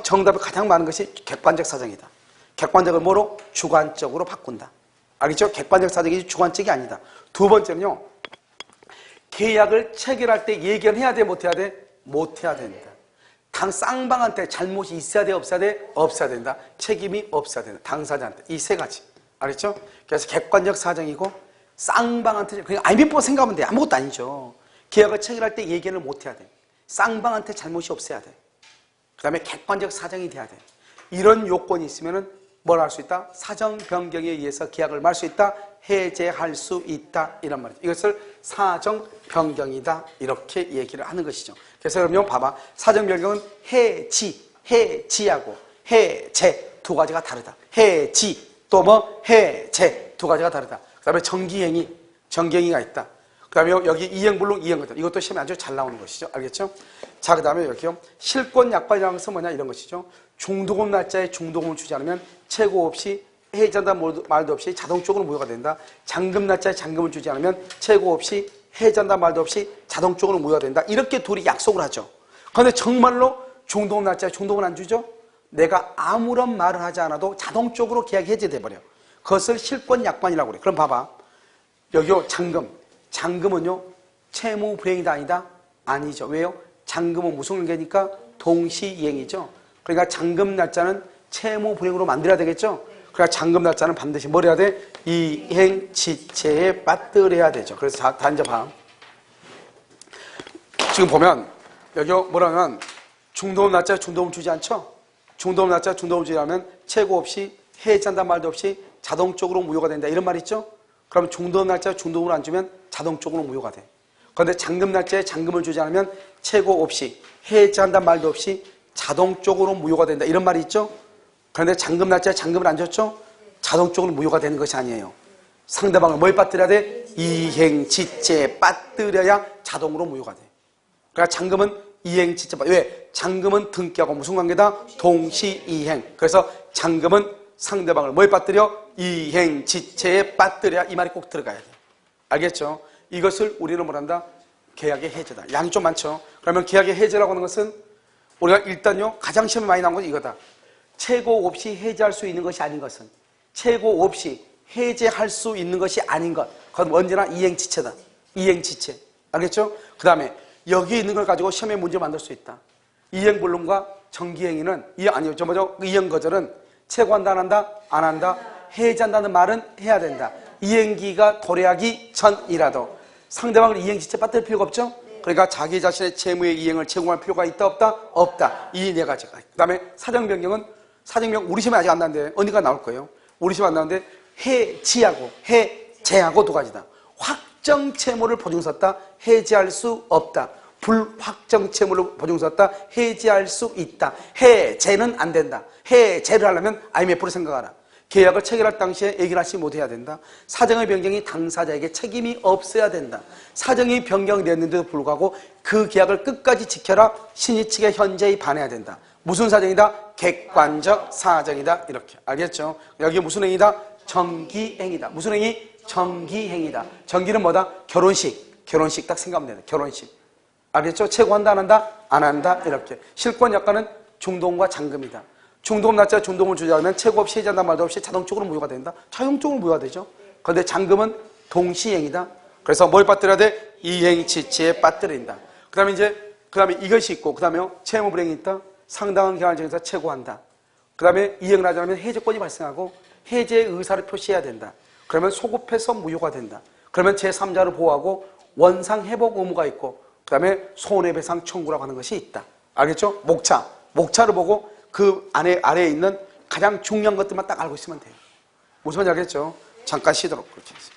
정답이 가장 많은 것이 객관적 사정이다. 객관적을 뭐로? 주관적으로 바꾼다. 알겠죠? 객관적 사정이지 주관적이 아니다. 두 번째는요. 계약을 체결할 때 얘기를 해야 돼? 못해야 돼? 못해야 된다. 당 쌍방한테 잘못이 있어야 돼? 없어야 돼? 없어야 된다. 책임이 없어야 된다. 당사자한테. 이 세 가지. 알겠죠? 그래서 객관적 사정이고 쌍방한테 그냥 알면보 생각하면 돼. 아무것도 아니죠. 계약을 체결할 때 얘기를 못해야 돼. 쌍방한테 잘못이 없어야 돼. 그 다음에 객관적 사정이 돼야 돼. 이런 요건이 있으면은 뭘 할 수 있다? 사정 변경에 의해서 계약을 말 수 있다. 해제할 수 있다. 이런 말이죠. 이것을 사정 변경이다. 이렇게 얘기를 하는 것이죠. 그래서 그러면 봐봐. 사정 변경은 해지하고 해제 두 가지가 다르다. 해지 또 뭐 해제 두 가지가 다르다. 그 다음에 정기행위가 있다. 그 다음에 여기 이행불능, 이행거절. 이것도 시험에 아주 잘 나오는 것이죠. 알겠죠? 자, 그 다음에 여기요. 실권약관이라는 것은 뭐냐? 이런 것이죠. 중도금 날짜에 중도금을 주지 않으면 최고 없이 해제한다 말도 없이 자동적으로 무효가 된다. 잔금 날짜에 잔금을 주지 않으면 최고 없이 해제한다 말도 없이 자동적으로 무효가 된다. 이렇게 둘이 약속을 하죠. 그런데 정말로 중도금 날짜에 중도금을 안 주죠? 내가 아무런 말을 하지 않아도 자동적으로 계약이 해제돼 버려. 그것을 실권약관이라고 그래. 그럼 봐봐. 여기요. 잔금은요. 채무 불이행이다 아니다? 아니죠. 왜요? 잔금은 무슨 관계니까 동시이행이죠. 그러니까 잔금 날짜는 채무 불이행으로 만들어야 되겠죠. 그러니까 잔금 날짜는 반드시 뭘 해야 돼? 이행지체에 빠뜨려야 되죠. 그래서 다 이제 봐. 지금 보면 여기 뭐라면 중도금 날짜에 중도금 주지 않죠? 중도금 날짜에 중도금 주지 않으면 최고 없이 해제한다 말도 없이 자동적으로 무효가 된다. 이런 말 있죠? 그럼 중도금 날짜에 중도금을 안 주면 자동적으로 무효가 돼. 그런데 잔금 날짜에 잔금을 주지 않으면 최고 없이 해제한다 말도 없이 자동적으로 무효가 된다. 이런 말이 있죠? 그런데 잔금 날짜에 잔금을 안 줬죠? 자동적으로 무효가 되는 것이 아니에요. 상대방을 뭘 빠뜨려야 돼? 이행지체에 빠뜨려야 자동으로 무효가 돼. 그러니까 잔금은 이행지체. 왜? 잔금은 등기하고 무슨 관계다? 동시이행. 그래서 잔금은 상대방을 뭘 빠뜨려? 이행지체에 빠뜨려야 이 말이 꼭 들어가야 돼. 알겠죠? 이것을 우리는 뭐란다? 계약의 해제다. 양이 좀 많죠? 그러면 계약의 해제라고 하는 것은 우리가 일단요, 가장 시험에 많이 나온 건 이거다. 최고 없이 해제할 수 있는 것이 아닌 것은 최고 없이 해제할 수 있는 것이 아닌 것. 그건 언제나 이행지체다. 이행지체. 알겠죠? 그 다음에 여기 있는 걸 가지고 시험에 문제 만들 수 있다. 이행불능과 정기행위는, 이행거절은 최고한다, 안 한다? 안 한다? 해제한다는 말은 해야 된다. 이행기가 도래하기 전이라도 상대방을 이행지체 빠뜨릴 필요가 없죠? 그러니까 자기 자신의 채무의 이행을 제공할 필요가 있다, 없다? 없다. 이 네 가지가. 그 다음에 사정변경은, 우리 시험에 아직 안 나왔는데 언젠가 나올 거예요. 우리 시험에 안 나왔는데 해지하고 해제하고 두 가지다. 확정 채무를 보증섰다, 해지할 수 없다. 불확정 채무를 보증섰다, 해지할 수 있다. 해제는 안 된다. 해제를 하려면 IMF로 생각하라. 계약을 체결할 당시에 얘기를 하지 못해야 된다. 사정의 변경이 당사자에게 책임이 없어야 된다. 사정이 변경됐는데도 불구하고 그 계약을 끝까지 지켜라. 신의 측에 현저히 반해야 된다. 무슨 사정이다? 객관적 사정이다. 이렇게. 알겠죠? 여기 무슨 행위다? 정기행위다. 무슨 행위? 정기행위다. 정기는 뭐다? 결혼식. 결혼식 딱 생각하면 된다. 결혼식. 알겠죠? 최고한다, 안 한다? 안 한다. 이렇게. 실권약관은 중도금과 잔금이다. 중도금 날짜에 중도금을 주지 않으면 최고 없이 해제한다 말도 없이 자동적으로 무효가 된다. 자동적으로 무효가 되죠. 그런데 잔금은 동시행이다. 그래서 뭘 빠뜨려야 돼? 이행지체에 빠뜨린다. 그 다음에 이것이 있고, 그 다음에 채무불이행이 있다. 상당한 기간을 정해서 최고한다. 그 다음에 이행을 하지 않으면 해제권이 발생하고 해제의 의사를 표시해야 된다. 그러면 소급해서 무효가 된다. 그러면 제3자를 보호하고 원상회복 의무가 있고, 그 다음에 손해배상 청구라고 하는 것이 있다. 알겠죠? 목차를 보고 그 아래에 있는 가장 중요한 것들만 딱 알고 있으면 돼요. 무슨 말인지 알겠죠? 잠깐 쉬도록 그렇게 해서.